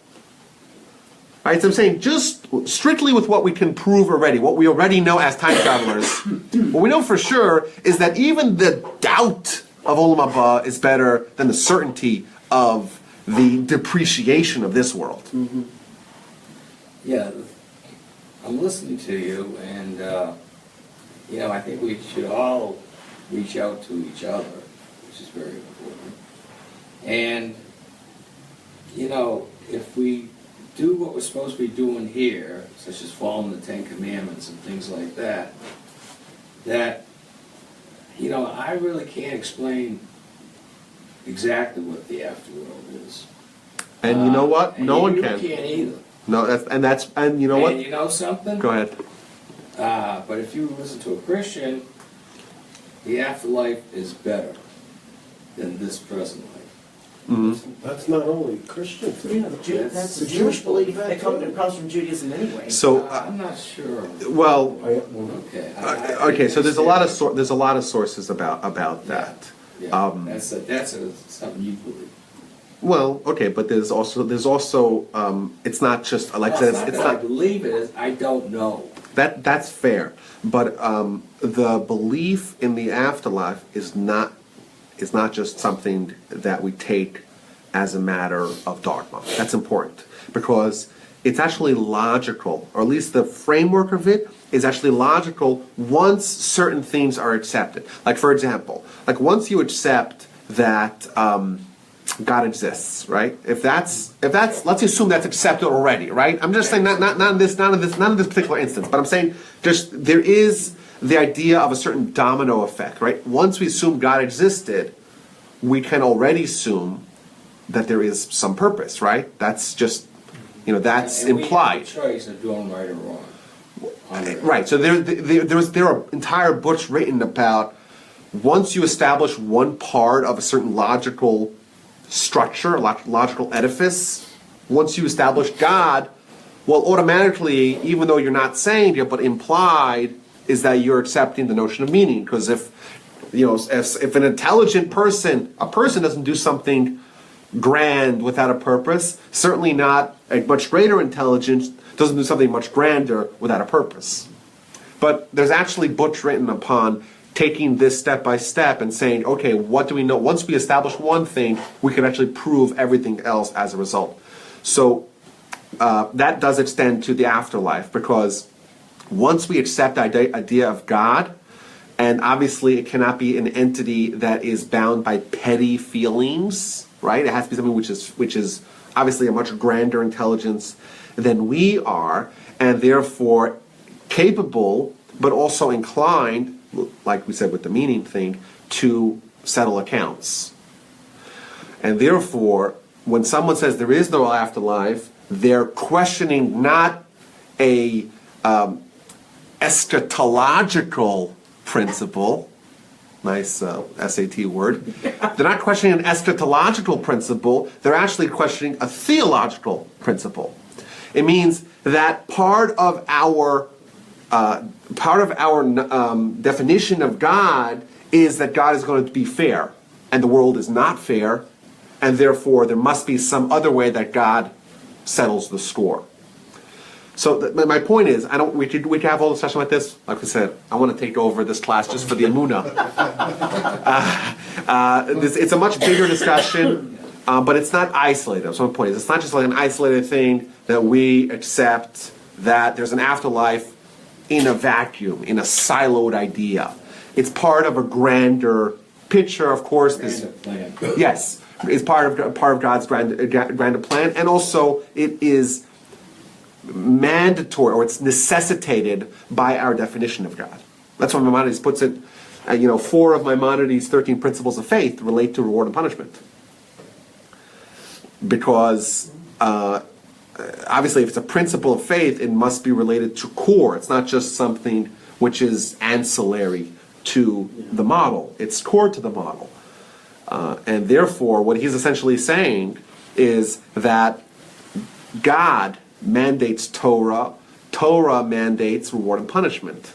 Right? So I'm saying just strictly with what we can prove already, what we already know as time travelers, what we know for sure is that even the doubt of Olam Haba is better than the certainty of the depreciation of this world. Mm-hmm. Yeah, I'm listening to you, and I think we should all reach out to each other, which is very important. And if we do what we're supposed to be doing here, such as following the Ten Commandments and things like that, I really can't explain exactly what the afterworld is. And you know what? No one you can. can't either. No, and you know what? And you know something? Go ahead. But if you listen to a Christian, the afterlife is better than this present life. Mm-hmm. That's not only Christian. That's a Jewish belief. It comes from Judaism anyway. So, I'm not sure. well, Okay. okay. So there's a lot of sources about that. Yeah, that's something you believe. Well, okay, but there's also it's not just like I said, it's I not. believe it is. I don't know. That's fair, but the belief in the afterlife is not just something that we take as a matter of dogma. That's important because it's actually logical, or at least the framework of it is actually logical once certain things are accepted. Like for example, like once you accept that God exists, right? If that's let's assume that's accepted already, right? I'm just saying not in this particular instance, but I'm saying just there is the idea of a certain domino effect, right? Once we assume God existed, we can already assume that there is some purpose, right? That's just that's And implied. We have a choice of doing right or wrong. Right. So there are entire books written about once you establish one part of a certain logical structure, logical edifice, once you establish God, well, automatically, even though you're not saying it, but implied is that you're accepting the notion of meaning. Because if an intelligent person, a person doesn't do something grand without a purpose, certainly not a much greater intelligence doesn't do something much grander without a purpose. But there's actually books written upon taking this step by step and saying, okay, what do we know? Once we establish one thing, we can actually prove everything else as a result. So that does extend to the afterlife, because once we accept the idea of God, and obviously it cannot be an entity that is bound by petty feelings, right? It has to be something which is obviously a much grander intelligence than we are, and therefore capable, but also inclined, like we said with the meaning thing, to settle accounts. And therefore, when someone says there is no afterlife, they're questioning not a eschatological principle, nice SAT word. They're not questioning an eschatological principle, they're actually questioning a theological principle. It means that part of our definition of God is that God is going to be fair, and the world is not fair, and therefore there must be some other way that God settles the score. So my point is, we could have a whole discussion like this. Like I said, I want to take over this class just for the Emunah. It's a much bigger discussion, but it's not isolated. That's my point. It's not just like an isolated thing that we accept that there's an afterlife in a vacuum, in a siloed idea. It's part of a grander picture, of course. Plan. Yes, it's part of God's grander plan, and also it is mandatory, or it's necessitated by our definition of God. That's why Maimonides puts it. 4 of Maimonides' 13 principles of faith relate to reward and punishment, because obviously, if it's a principle of faith, it must be related to core. It's not just something which is ancillary to the model. It's core to the model. And therefore, what he's essentially saying is that God mandates Torah, Torah mandates reward and punishment.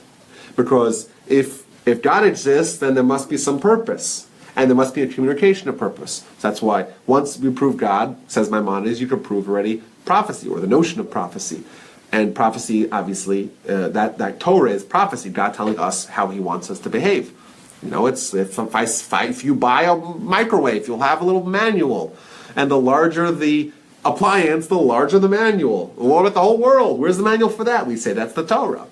Because if God exists, then there must be some purpose. And there must be a communication of purpose. So that's why once we prove God, says Maimonides, you can prove already prophecy, or the notion of prophecy. And prophecy, obviously, that Torah is prophecy, God telling us how he wants us to behave. If you buy a microwave, you'll have a little manual. And the larger the appliance, the larger the manual. What about the whole world? Where's the manual for that? We say that's the Torah.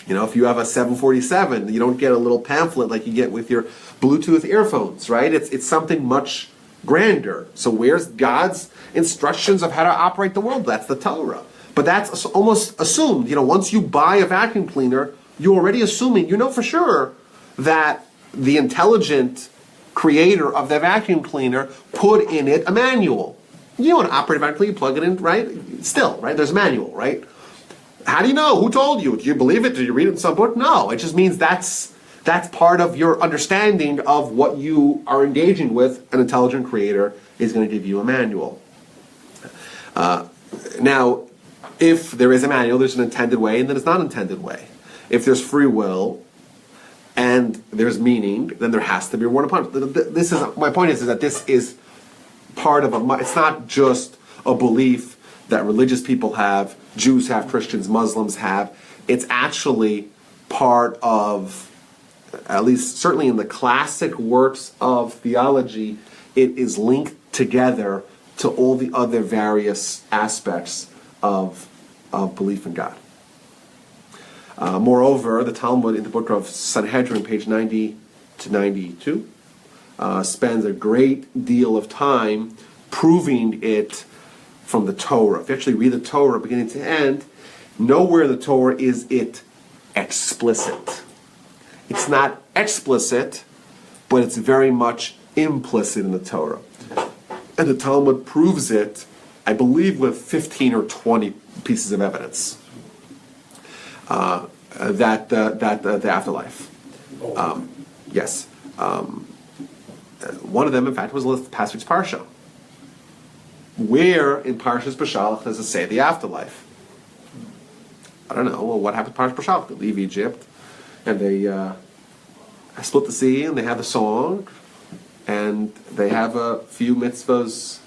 If you have a 747, you don't get a little pamphlet like you get with your Bluetooth earphones, right? It's something much grander. So where's God's instructions of how to operate the world? That's the Torah. But that's almost assumed. Once you buy a vacuum cleaner, you're already assuming, for sure, that the intelligent creator of the vacuum cleaner put in it a manual. You want to operate a vacuum cleaner, you plug it in, right? Still, right? There's a manual, right? How do you know? Who told you? Do you believe it? Did you read it in some book? No. It just means that's part of your understanding of what you are engaging with. An intelligent creator is going to give you a manual. Now, if there is a manual, there's an intended way and then it's not intended way. If there's free will and there's meaning, then there has to be reward and punishment. My point is that this is part of it's not just a belief that religious people have, Jews have, Christians, Muslims have. It's actually part of, at least certainly in the classic works of theology, it is linked together to all the other various aspects of belief in God. Moreover, the Talmud in the book of Sanhedrin, page 90 to 92, spends a great deal of time proving it from the Torah. If you actually read the Torah beginning to end, nowhere in the Torah is it explicit. It's not explicit, but it's very much implicit in the Torah. And the Talmud proves it, I believe, with 15 or 20 pieces of evidence that the afterlife. Yes. One of them, in fact, was last week's Parsha. Where in Parshas Bashalach does it say the afterlife? I don't know. Well, what happened to Parshas Bashalach? They leave Egypt, and they split the sea, and they have the song, and they have a few mitzvahs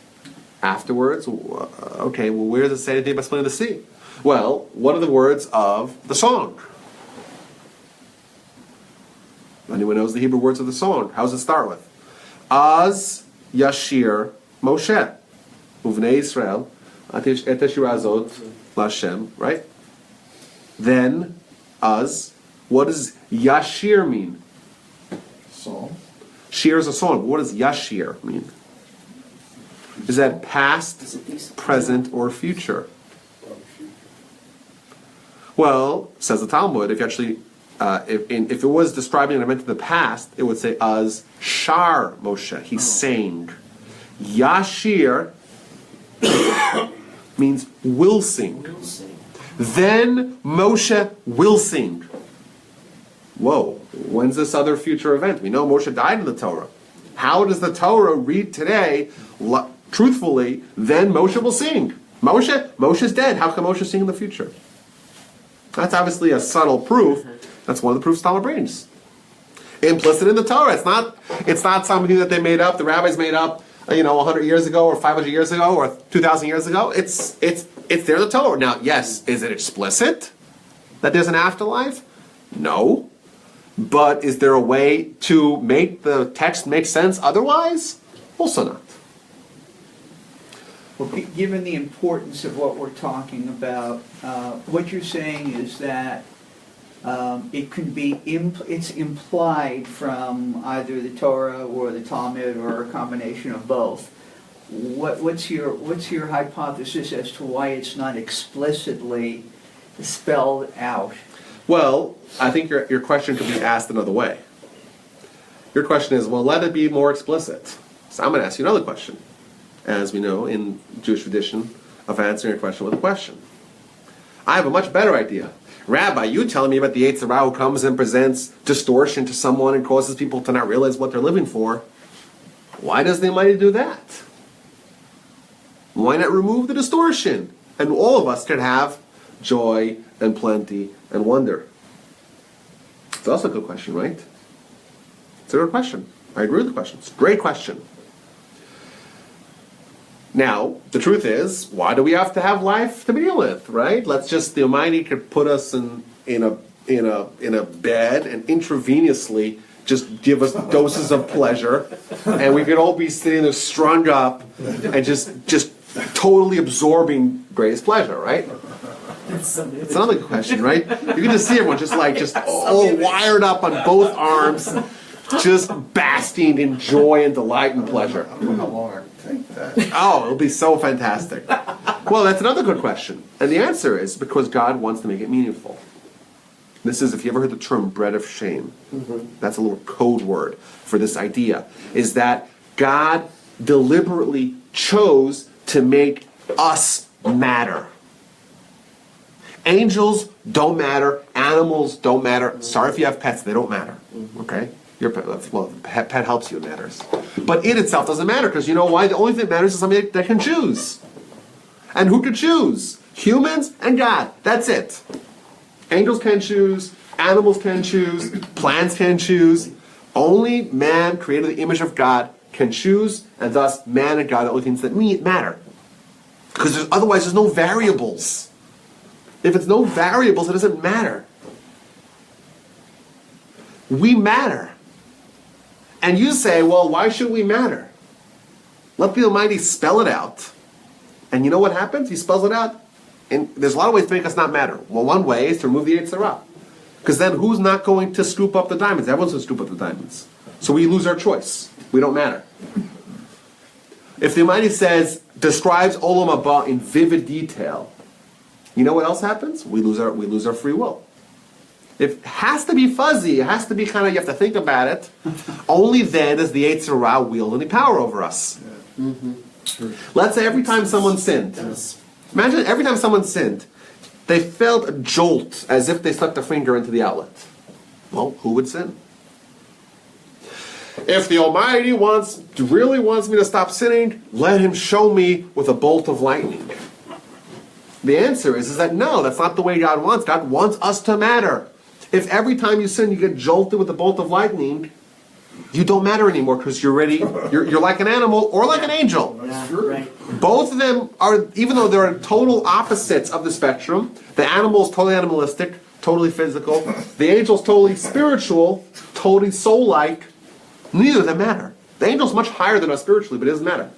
afterwards. Okay, well, where does it say anything about splitting the sea? Well, what are the words of the song? Anyone knows the Hebrew words of the song? How does it start with? Az Yashir Moshe. Uvnei Israel. Et Hashirazot Lashem. Right? Then, Az. What does Yashir mean? Song. Shir is a song. What does Yashir mean? Is that past, present, or future? Well, says the Talmud, if you actually, if it was describing an event in the past, it would say Az Shar Moshe. He sang. Yashir means will sing. Then Moshe will sing. Whoa, when's this other future event? We know Moshe died in the Torah. How does the Torah read today, truthfully, then Moshe will sing? Moshe's dead. How can Moshe sing in the future? That's obviously a subtle proof. That's one of the proofs Talmud brings. Implicit in the Torah. It's not something that they made up, the rabbis made up, 100 years ago or 500 years ago or 2,000 years ago. It's there in the Torah. Now, yes, is it explicit that there's an afterlife? No. But is there a way to make the text make sense otherwise? Also not. Well, given the importance of what we're talking about, what you're saying is that it can be it's implied from either the Torah or the Talmud or a combination of both. What's your hypothesis as to why it's not explicitly spelled out? Well, I think your question could be asked another way. Your question is, well, let it be more explicit. So I'm going to ask you another question, as we know in Jewish tradition of answering a question with a question. I have a much better idea. Rabbi, you telling me about the Yetzer Hara who comes and presents distortion to someone and causes people to not realize what they're living for. Why does the Almighty do that? Why not remove the distortion? And all of us could have joy and plenty and wonder. It's also a good question, right? It's a good question. I agree with the question. It's a great question. Now, the truth is, why do we have to have life to begin with, right? The Almighty could put us in a bed and intravenously just give us doses of pleasure, and we could all be sitting there strung up and just totally absorbing greatest pleasure, right? It's another question, right? You can just see everyone just all wired up on both arms, just basking in joy and delight and pleasure. I don't know how long I can take that. Oh, it'll be so fantastic. Well, that's another good question. And the answer is because God wants to make it meaningful. This is, if you ever heard the term bread of shame, that's a little code word for this idea, is that God deliberately chose to make us matter. Angels don't matter. Animals don't matter. Sorry if you have pets, they don't matter. Okay? Your pet helps you, it matters. But it itself doesn't matter, because you know why? The only thing that matters is somebody that can choose. And who can choose? Humans and God. That's it. Angels can choose, animals can choose, plants can choose. Only man, created in the image of God, can choose, and thus man and God are the only things that matter. Because otherwise there's no variables. If it's no variables, it doesn't matter. We matter. And you say, well, why should we matter? Let the Almighty spell it out. And you know what happens? He spells it out. And there's a lot of ways to make us not matter. Well, one way is to remove the Yetzer Hara. Because then who's not going to scoop up the diamonds? Everyone's going to scoop up the diamonds. So we lose our choice. We don't matter. If the Almighty describes Olam Haba in vivid detail, you know what else happens? We lose our free will. It has to be fuzzy. It has to be kind of, you have to think about it. Only then does the Yetzer Hara wield any power over us. Let's say every time someone sinned. Imagine every time someone sinned, they felt a jolt as if they stuck their finger into the outlet. Well, who would sin? If the Almighty really wants me to stop sinning, let him show me with a bolt of lightning. The answer is that no, that's not the way God wants. God wants us to matter. If every time you sin you get jolted with a bolt of lightning, you don't matter anymore because you're like an animal or like an angel. That's true. Right. Both of them are, even though they're total opposites of the spectrum, the animal is totally animalistic, totally physical, the angel is totally spiritual, totally soul-like, neither of them matter. The angel's much higher than us spiritually, but it doesn't matter.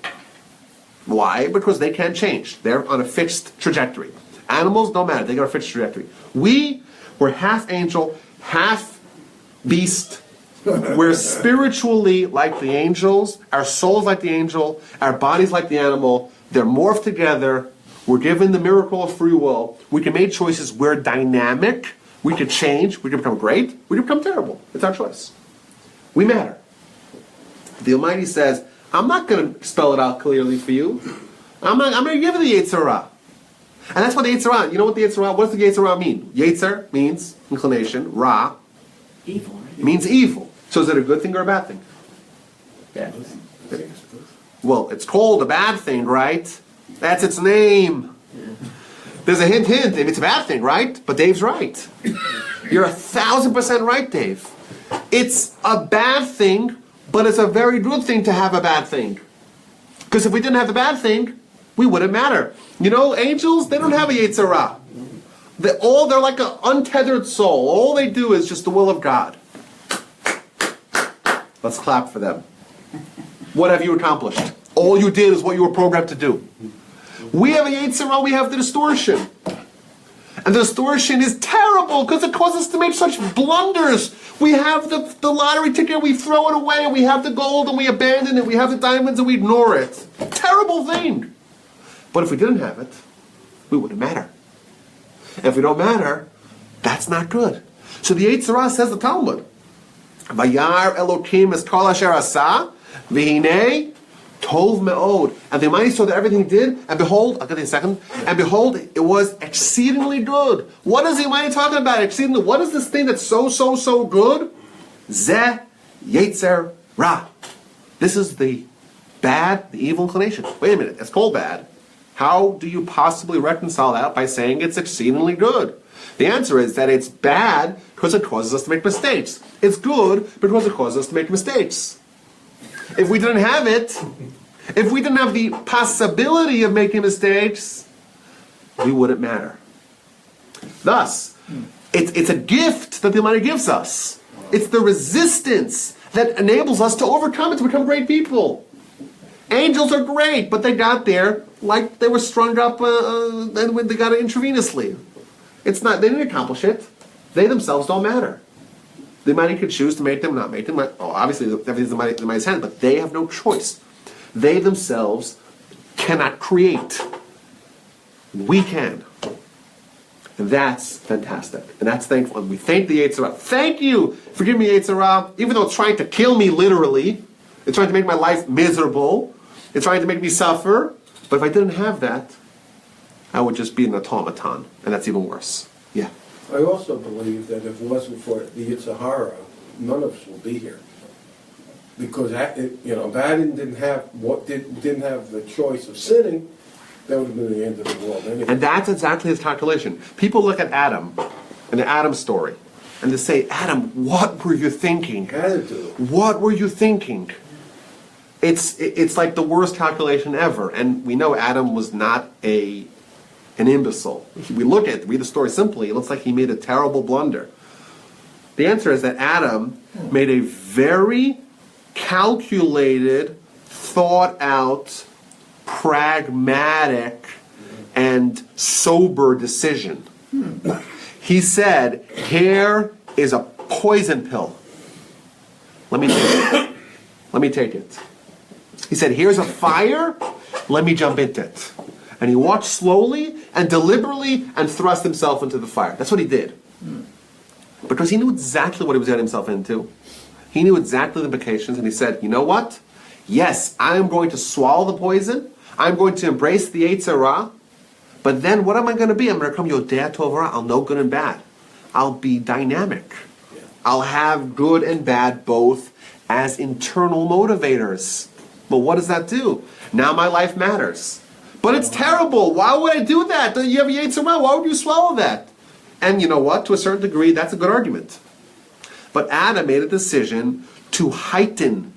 Why? Because they can't change. They're on a fixed trajectory. Animals don't matter. They got a fixed trajectory. We're half angel, half beast. We're spiritually like the angels. Our soul's like the angel. Our body's like the animal. They're morphed together. We're given the miracle of free will. We can make choices. We're dynamic. We can change. We can become great. We can become terrible. It's our choice. We matter. The Almighty says, I'm not going to spell it out clearly for you. I'm going to give you the Yetzer Hara. And that's what the Yetzer Hara, you know what the Yetzer Hara, what does the Yetzer Hara mean? Yetzer means inclination. Ra Evil, right? means evil. So is it a good thing or a bad thing? Yeah. Well, it's called a bad thing, right? That's its name. There's a hint. If it's a bad thing, right? But Dave's right. You're 1,000% right, Dave. It's a bad thing, but it's a very good thing to have a bad thing. Because if we didn't have the bad thing, we wouldn't matter. You know, angels, they don't have a Yetzer Hara. They're like an untethered soul. All they do is just the will of God. Let's clap for them. What have you accomplished? All you did is what you were programmed to do. We have a Yetzer Hara, we have the distortion. And the distortion is terrible because it causes us to make such blunders. We have the lottery ticket, we throw it away, and we have the gold and we abandon it. We have the diamonds and we ignore it. Terrible thing. But if we didn't have it, we wouldn't matter. And if we don't matter, that's not good. So the Yetzer Hara says the Talmud, Vayar Elokim es kol asher asa, v'hinei tov me'od. And the Almighty saw that everything he did, and behold, I'll get it in a second, and behold, it was exceedingly good. What is the Almighty talking about? Exceedingly, what is this thing that's so good? Zeh Yetzer Hara. This is the bad, the evil inclination. Wait a minute, it's called bad. How do you possibly reconcile that by saying it's exceedingly good? The answer is that it's bad because it causes us to make mistakes. It's good because it causes us to make mistakes. If we didn't have it, if we didn't have the possibility of making mistakes, we wouldn't matter. Thus, it's a gift that the Almighty gives us. It's the resistance that enables us to overcome it, to become great people. Angels are great, but they got there like they were strung up and they got it intravenously. It's not, they didn't accomplish it. They themselves don't matter. The Almighty could choose to make them, not make them. Obviously, everything's in the Almighty's hand, but they have no choice. They themselves cannot create. We can. And that's fantastic. And that's thankful. And we thank the Yetzer Hara. Thank you for giving me Yetzer Hara, even though it's trying to kill me literally. It's trying to make my life miserable. It's trying to make me suffer. But if I didn't have that, I would just be an automaton. And that's even worse. Yeah. I also believe that if it wasn't for the Yetzer Hara, none of us will be here. Because if Adam didn't have the choice of sinning, that would have been the end of the world anyway. And that's exactly his calculation. People look at Adam and the Adam story, and they say, Adam, what were you thinking? Attitude. What were you thinking? It's like the worst calculation ever. And we know Adam was not an imbecile. If we read the story simply, it looks like he made a terrible blunder. The answer is that Adam made a very calculated, thought out, pragmatic, and sober decision. He said, here is a poison pill. Let me take it. Let me take it. He said, here's a fire. Let me jump into it. And he walked slowly and deliberately and thrust himself into the fire. That's what he did. Because he knew exactly what he was getting himself into. He knew exactly the implications, and he said, you know what? Yes, I am going to swallow the poison. I'm going to embrace the Yetzer Hara. But then what am I going to be? I'm going to become Yodea Tov Ra. I'll know good and bad. I'll be dynamic. I'll have good and bad both as internal motivators. But what does that do? Now my life matters. But it's terrible. Why would I do that? You have a Yetzer Hara. Why would you swallow that? And you know what? To a certain degree, that's a good argument. But Adam made a decision to heighten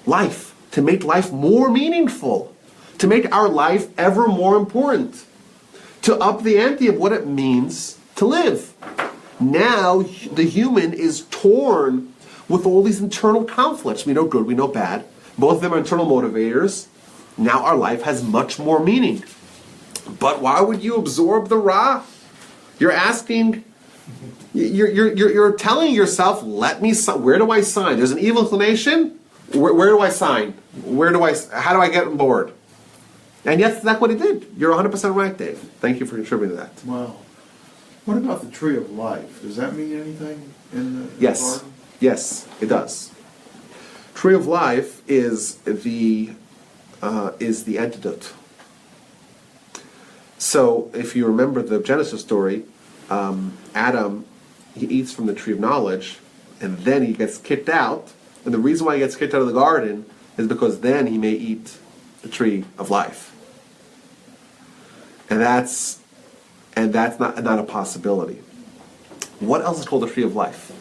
life, to make life more meaningful, to make our life ever more important, to up the ante of what it means to live. Now the human is torn with all these internal conflicts. We know good, we know bad. Both of them are internal motivators. Now our life has much more meaning. But why would you absorb the Ra? You're asking, you're telling yourself, let me, where do I sign? There's an evil inclination? Where do I sign? How do I get on board? And yes, that's what he did. You're 100% right, Dave. Thank you for contributing to that. Wow. What about the tree of life? Does that mean anything in the Yes. garden? Yes, it does. Tree of life is the antidote. So, if you remember the Genesis story, Adam, he eats from the tree of knowledge, and then he gets kicked out. And the reason why he gets kicked out of the garden is because then he may eat the tree of life. And that's not a possibility. What else is called the tree of life?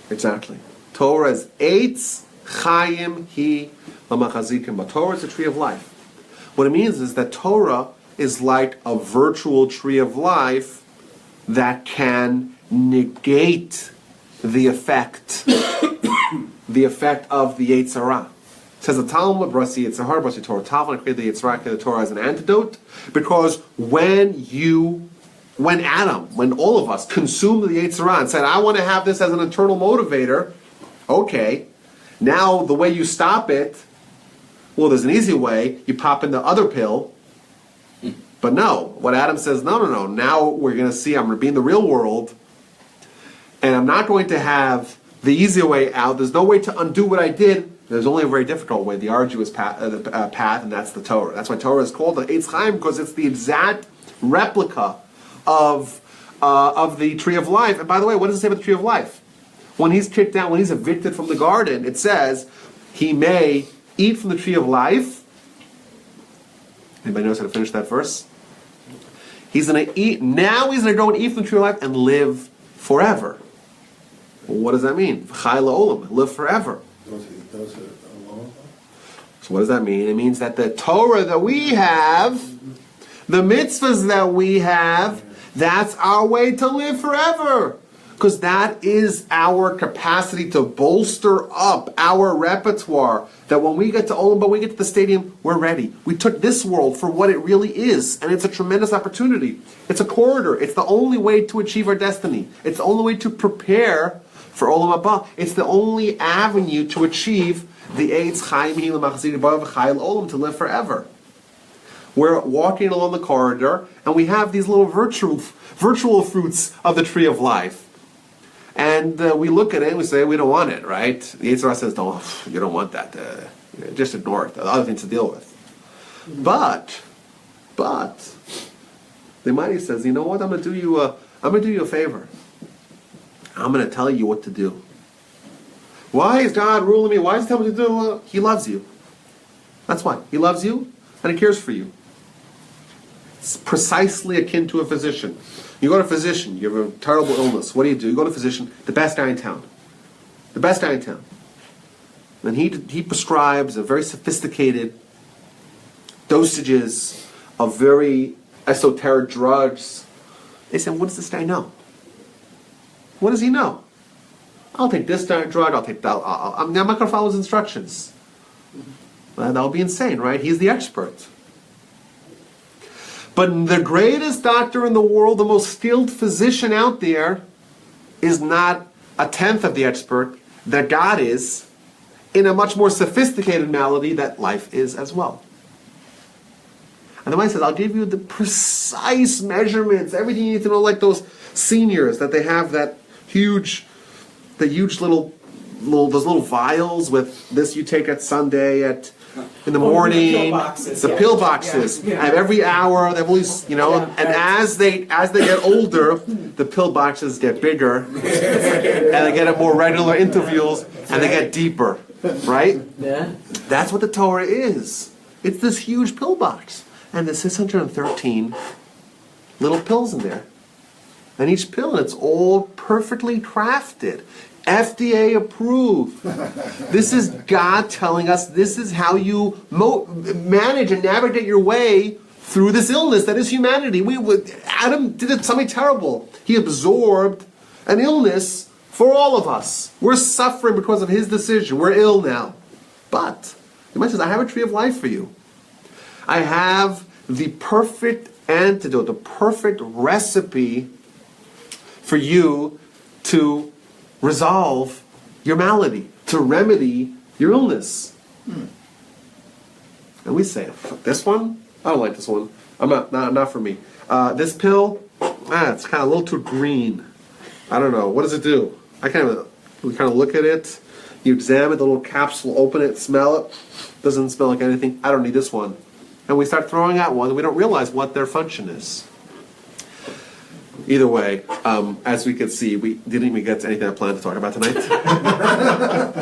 Exactly. Torah is Eitz Chaim Hi Lamachazikim. But Torah is the tree of life. What it means is that Torah is like a virtual tree of life that can negate the effect of the Yetzer Hara. It says the Talmud, Brasi Yetzer Hara, Brasi Torah, Talmud, create the Yetzer Hara, create the Torah as an antidote, because when all of us consumed the Yetzer Hara and said, I want to have this as an internal motivator, okay, now the way you stop it, well, there's an easy way. You pop in the other pill. But no, what Adam says, no. Now we're going to see, I'm going to be in the real world, and I'm not going to have the easy way out. There's no way to undo what I did. There's only a very difficult way, the arduous path, and that's the Torah. That's why Torah is called the Eitz Chaim, because it's the exact replica of the tree of life. And by the way, what does it say about the tree of life? When he's kicked out, when he's evicted from the garden, it says he may eat from the tree of life. Anybody knows how to finish that verse? He's going to eat. Now he's going to go and eat from the tree of life and live forever. Well, what does that mean? Chai la'olam, live forever. Does it alone? So what does that mean? It means that the Torah that we have, the mitzvahs that we have, that's our way to live forever. Because that is our capacity to bolster up our repertoire. That when we get to Olam, when we get to the stadium, we're ready. We took this world for what it really is. And it's a tremendous opportunity. It's a corridor. It's the only way to achieve our destiny. It's the only way to prepare for Olam Haba. It's the only avenue to achieve the Eitz Chaim Hi L'Machzir B'Av Chai L'Olam, to live forever. We're walking along the corridor, and we have these little virtual fruits of the tree of life. And we look at it and we say, we don't want it, right? The Yetzer Hara says, you don't want that. Just ignore it. There are other things to deal with. But, the Almighty says, you know what? I'm going to do you a favor. I'm going to tell you what to do. Why is God ruling me? Why is He telling me to do? He loves you. That's why. He loves you and He cares for you. It's precisely akin to a physician. You go to a physician, you have a terrible illness. What do? You go to a physician, the best guy in town. The best guy in town. And he prescribes a very sophisticated dosages of very esoteric drugs. They say, what does this guy know? What does he know? I'll take this drug, I'll take that. I'm not going to follow his instructions. Well, that would be insane, right? He's the expert. But the greatest doctor in the world, the most skilled physician out there, is not a tenth of the expert that God is, in a much more sophisticated malady that life is as well. And the Almighty says, I'll give you the precise measurements, everything you need to know, like those seniors, that they have that huge little vials with this you take at Sunday in the morning. The pill boxes. The pill boxes. Yeah. And every hour they've always, and as they get older, the pill boxes get bigger, and they get at more regular intervals, and they get deeper. Right? Yeah. That's what the Torah is. It's this huge pill box. And there's 613 little pills in there. And each pill, it's all perfectly crafted. FDA approved. This is God telling us this is how you manage and navigate your way through this illness that is humanity. Adam did something terrible. He absorbed an illness for all of us. We're suffering because of his decision. We're ill now. But, the man says, I have a tree of life for you. I have the perfect antidote, the perfect recipe for you to resolve your malady, to remedy your illness. And we say, this one? I don't like this one. Not for me. This pill? It's kind of a little too green. I don't know. What does it do? We kind of look at it. You examine the little capsule, open it, smell it. Doesn't smell like anything. I don't need this one. And we start throwing out ones. We don't realize what their function is. Either way, as we could see, we didn't even get to anything I planned to talk about tonight.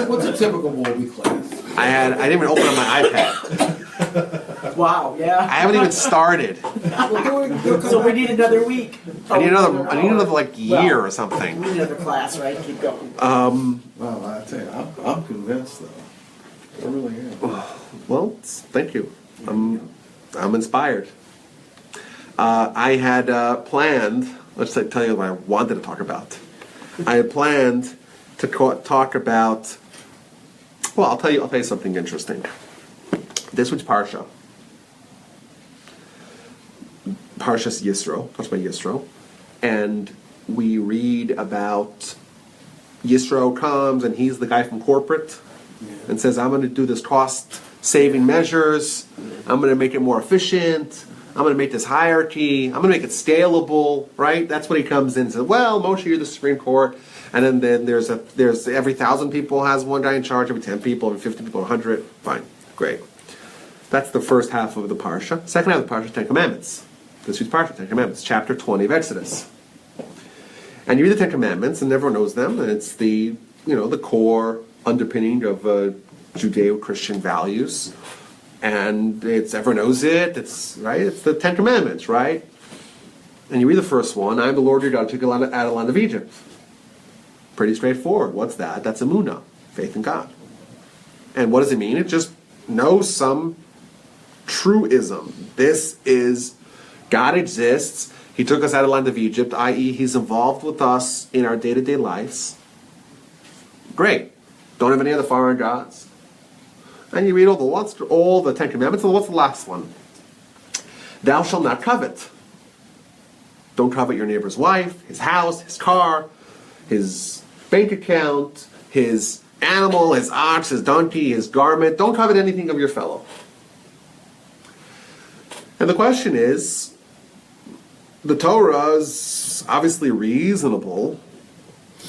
What's a typical Wolbe class? I didn't even open up my iPad. Wow, yeah. I haven't even started. So we need another week. I need another like year or something. We need another class, right? Keep going. Well, I tell you, I'm convinced though. I really am. Well, thank you. I'm inspired. I had planned. Let's tell you what I wanted to talk about. I had planned to talk about. Well, I'll tell you something interesting. This week's parsha. Parshas Yisro. Talks about Yisro, and we read about Yisro comes and he's the guy from corporate, and says, "I'm going to do this cost-saving measures. I'm going to make it more efficient. I'm going to make this hierarchy. I'm going to make it scalable." Right? That's what he comes in and says. Well, Moshe, you're the Supreme Court, and then there's every 1,000 people has one guy in charge. Every 10 people, every 50 people, 100. Fine, great. That's the first half of the parsha. Second half of the parsha is Ten Commandments. This week's parsha, Ten Commandments, chapter 20 of Exodus. And you read the Ten Commandments, and everyone knows them, and it's the core underpinning of Judeo-Christian values. And everyone knows it. It's right. It's the Ten Commandments, right? And you read the first one. I am the Lord your God who took you out of the land of Egypt. Pretty straightforward. What's that? That's Emunah, faith in God. And what does it mean? It just knows some truism. This is God exists. He took us out of the land of Egypt, i.e., he's involved with us in our day-to-day lives. Great. Don't have any other foreign gods. And you read all the Ten Commandments, and what's the last one? Thou shalt not covet. Don't covet your neighbor's wife, his house, his car, his bank account, his animal, his ox, his donkey, his garment. Don't covet anything of your fellow. And the question is, the Torah is obviously reasonable,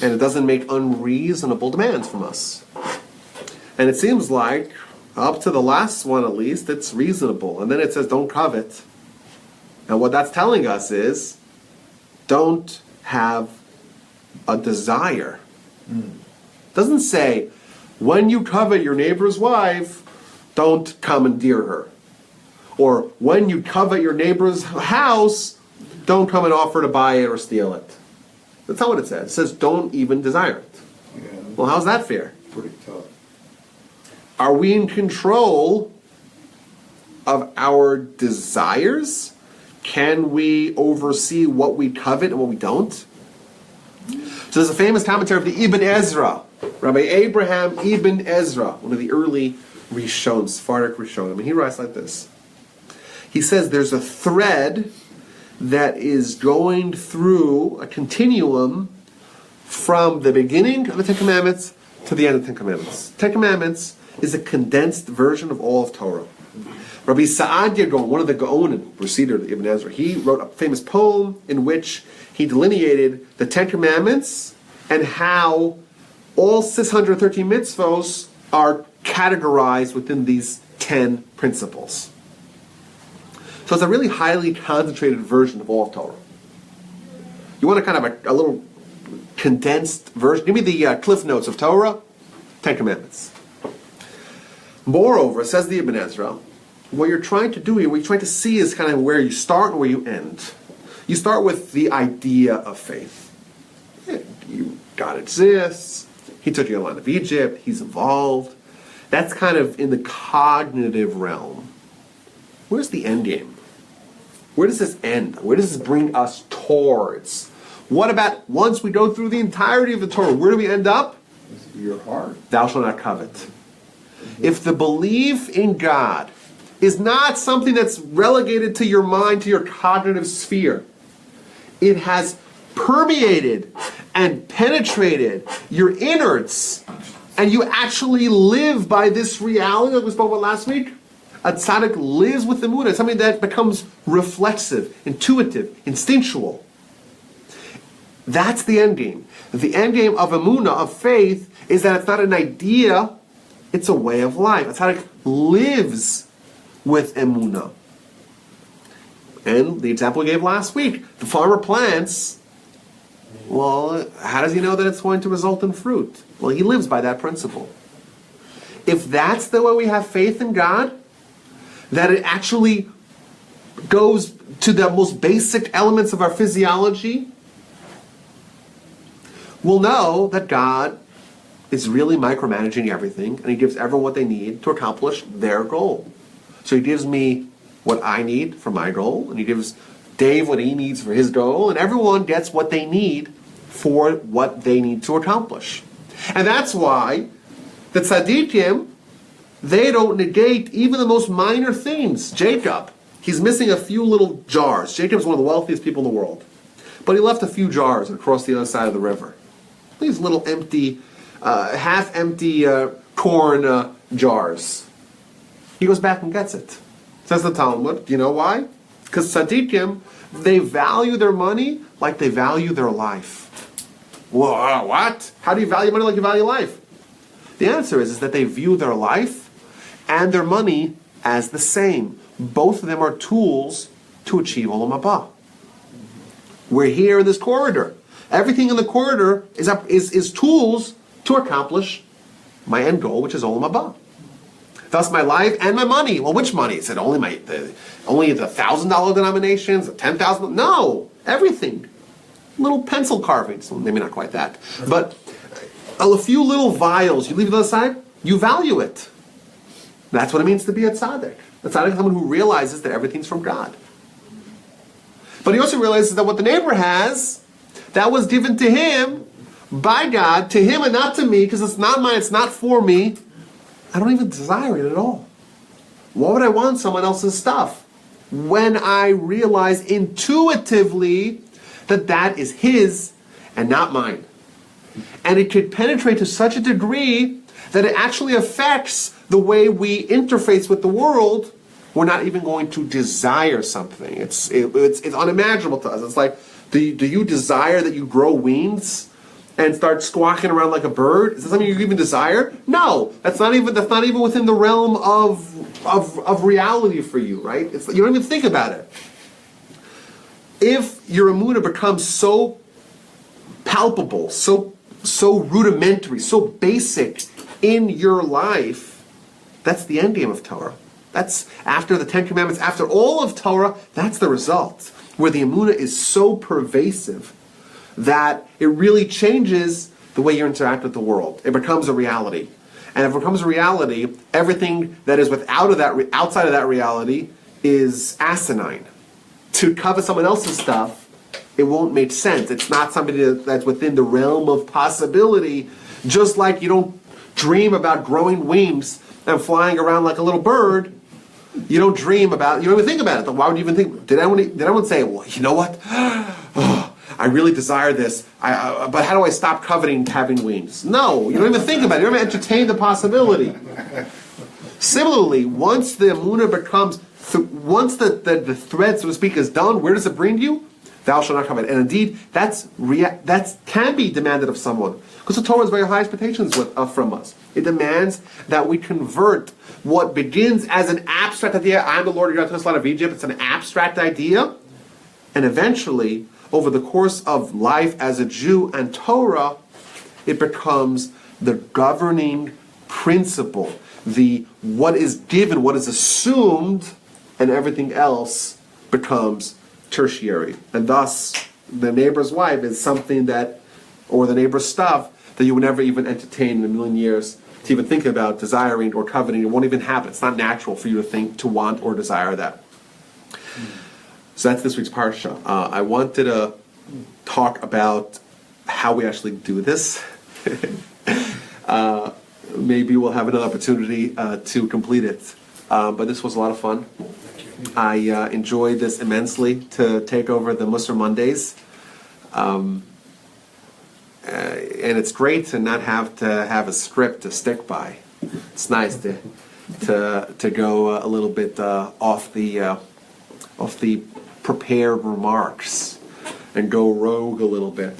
and it doesn't make unreasonable demands from us. And it seems like, up to the last one at least, it's reasonable. And then it says, don't covet. And what that's telling us is, don't have a desire. It doesn't say, when you covet your neighbor's wife, don't commandeer her. Or when you covet your neighbor's house, don't come and offer to buy it or steal it. That's not what it says. It says don't even desire it. Yeah, Well, how's that fair? pretty tough. Are we in control of our desires? Can we oversee what we covet and what we don't? So there's a famous commentary of the Ibn Ezra, Rabbi Abraham Ibn Ezra, one of the early Rishonim, Sephardic Rishonim, and he writes like this. He says there's a thread that is going through a continuum from the beginning of the Ten Commandments to the end of the Ten Commandments. Ten Commandments is a condensed version of all of Torah. Rabbi Saadia Gaon, one of the Gaonim, preceded Ibn Ezra, he wrote a famous poem in which he delineated the Ten Commandments and how all 613 mitzvos are categorized within these 10 principles. So it's a really highly concentrated version of all of Torah. You want a kind of a little condensed version? Give me the Cliff Notes of Torah, Ten Commandments. Moreover, says the Ibn Ezra, what you're trying to do here, what you're trying to see is kind of where you start and where you end. You start with the idea of faith. God exists. He took you out of the land of Egypt. He's involved. That's kind of in the cognitive realm. Where's the end game? Where does this end? Where does this bring us towards? What about once we go through the entirety of the Torah? Where do we end up? Your heart. Thou shalt not covet. If the belief in God is not something that's relegated to your mind, to your cognitive sphere, it has permeated and penetrated your innards, and you actually live by this reality that we spoke about last week. A tzaddik lives with Emunah, something that becomes reflexive, intuitive, instinctual. That's the end game. The end game of Emunah, of faith, is that it's not an idea, it's a way of life. A tzaddik lives with Emunah. And the example we gave last week, the farmer plants, well, how does he know that it's going to result in fruit? Well, he lives by that principle. If that's the way we have faith in God, that it actually goes to the most basic elements of our physiology, we'll know that God is really micromanaging everything, and He gives everyone what they need to accomplish their goal. So He gives me what I need for my goal, and He gives Dave what he needs for his goal, and everyone gets what they need for what they need to accomplish. And that's why the tzaddikim, they don't negate even the most minor things. Jacob, he's missing a few little jars. Jacob's one of the wealthiest people in the world. But he left a few jars across the other side of the river. These little empty, half-empty corn jars. He goes back and gets it. Says the Talmud. Do you know why? Because tzaddikim, they value their money like they value their life. Whoa, what? How do you value money like you value life? The answer is that they view their life and their money as the same. Both of them are tools to achieve Olam Haba. We're here in this corridor. Everything in the corridor is tools to accomplish my end goal, which is Olam Haba. Thus, my life and my money. Well, which money? Is it only the $1,000 denominations, the $10,000? No, everything. Little pencil carvings. Well, maybe not quite that, but a few little vials. You leave it on the side. You value it. That's what it means to be a tzaddik. A tzaddik is someone who realizes that everything's from God. But he also realizes that what the neighbor has, that was given to him by God, to him and not to me, because it's not mine, it's not for me. I don't even desire it at all. Why would I want someone else's stuff? When I realize intuitively that that is his and not mine. And it could penetrate to such a degree that it actually affects the way we interface with the world. We're not even going to desire something. It's unimaginable to us. It's like, do you desire that you grow wings and start squawking around like a bird? Is that something you even desire? No, that's not even within the realm of reality for you, right? You don't even think about it. If your Emunah becomes so palpable, so rudimentary, so basic in your life, that's the end game of Torah. That's after the Ten Commandments, after all of Torah, that's the result. Where the Emunah is so pervasive that it really changes the way you interact with the world. It becomes a reality. And if it becomes a reality, everything that is outside of that reality is asinine. To covet someone else's stuff, it won't make sense. It's not somebody that's within the realm of possibility. Just like you don't dream about growing wings and flying around like a little bird, you don't even think about it. Why would you even think? Did anyone say, well, you know what? Oh, I really desire this, but how do I stop coveting having wings? No, you don't even think about it. You don't even entertain the possibility. Similarly, once the Emunah becomes, once the thread, so to speak, is done, where does it bring you? Thou shalt not covet. And indeed, that can be demanded of someone. Because the Torah has very high expectations from us. It demands that we convert what begins as an abstract idea, I am the Lord your God, took us out of Egypt, it's an abstract idea, and eventually, over the course of life as a Jew and Torah, it becomes the governing principle, what is given, what is assumed, and everything else becomes tertiary. And thus, the neighbor's wife is something or the neighbor's stuff, that you would never even entertain in a million years to even think about desiring or coveting. It won't even happen. It's not natural for you to think, to want, or desire that. So that's this week's parsha. I wanted to talk about how we actually do this. Maybe we'll have another opportunity to complete it. But this was a lot of fun. I enjoyed this immensely to take over the Mussar Mondays. And it's great to not have to have a script to stick by. It's nice to go a little bit off the prepared remarks and go rogue a little bit.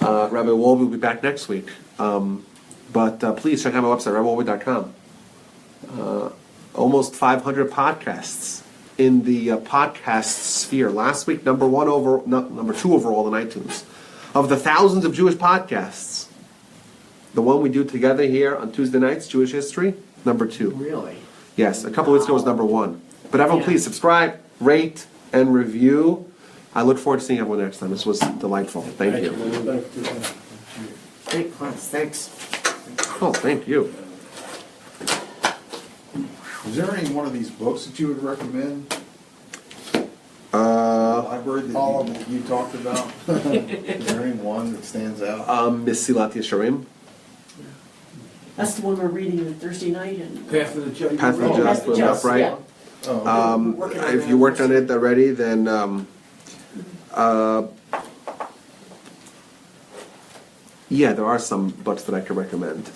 Rabbi Wolbe will be back next week. But please check out my website, RabbiWolbe.com. Almost 500 podcasts in the podcast sphere. Last week, number 2 overall in iTunes. Of the thousands of Jewish podcasts, the one we do together here on Tuesday nights, Jewish History, number 2. Really? Yes, a couple weeks ago was number 1. But everyone, Yeah. please subscribe, rate, and review. I look forward to seeing everyone next time. This was delightful. Thank you. Great class, thanks. Oh, thank you. Is there any one of these books that you would recommend? Library that you talked about? Is there any one that stands out? Mesilat Yesharim, That's the one we're reading on Thursday night and. Path of the Just. Path of the Oh, Just, Path of the Will Just, Upright. yeah. Oh, We're working on If that. you worked on it already, then yeah, there are some books that I could recommend.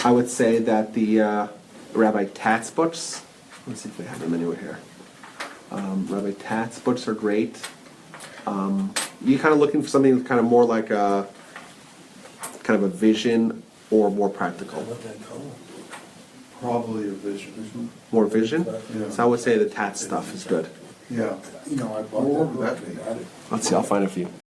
I would say that the Rabbi Tatz books. Let's see if we have them anywhere here. Rabbi Tatz books are great. You're kind of looking for something that's kind of more like a kind of a vision or more practical. probably a vision. More vision. Yeah. So I would say the Tatz stuff is good. Yeah. You know, I Where would bought that that be? Let's see, I'll find it for you.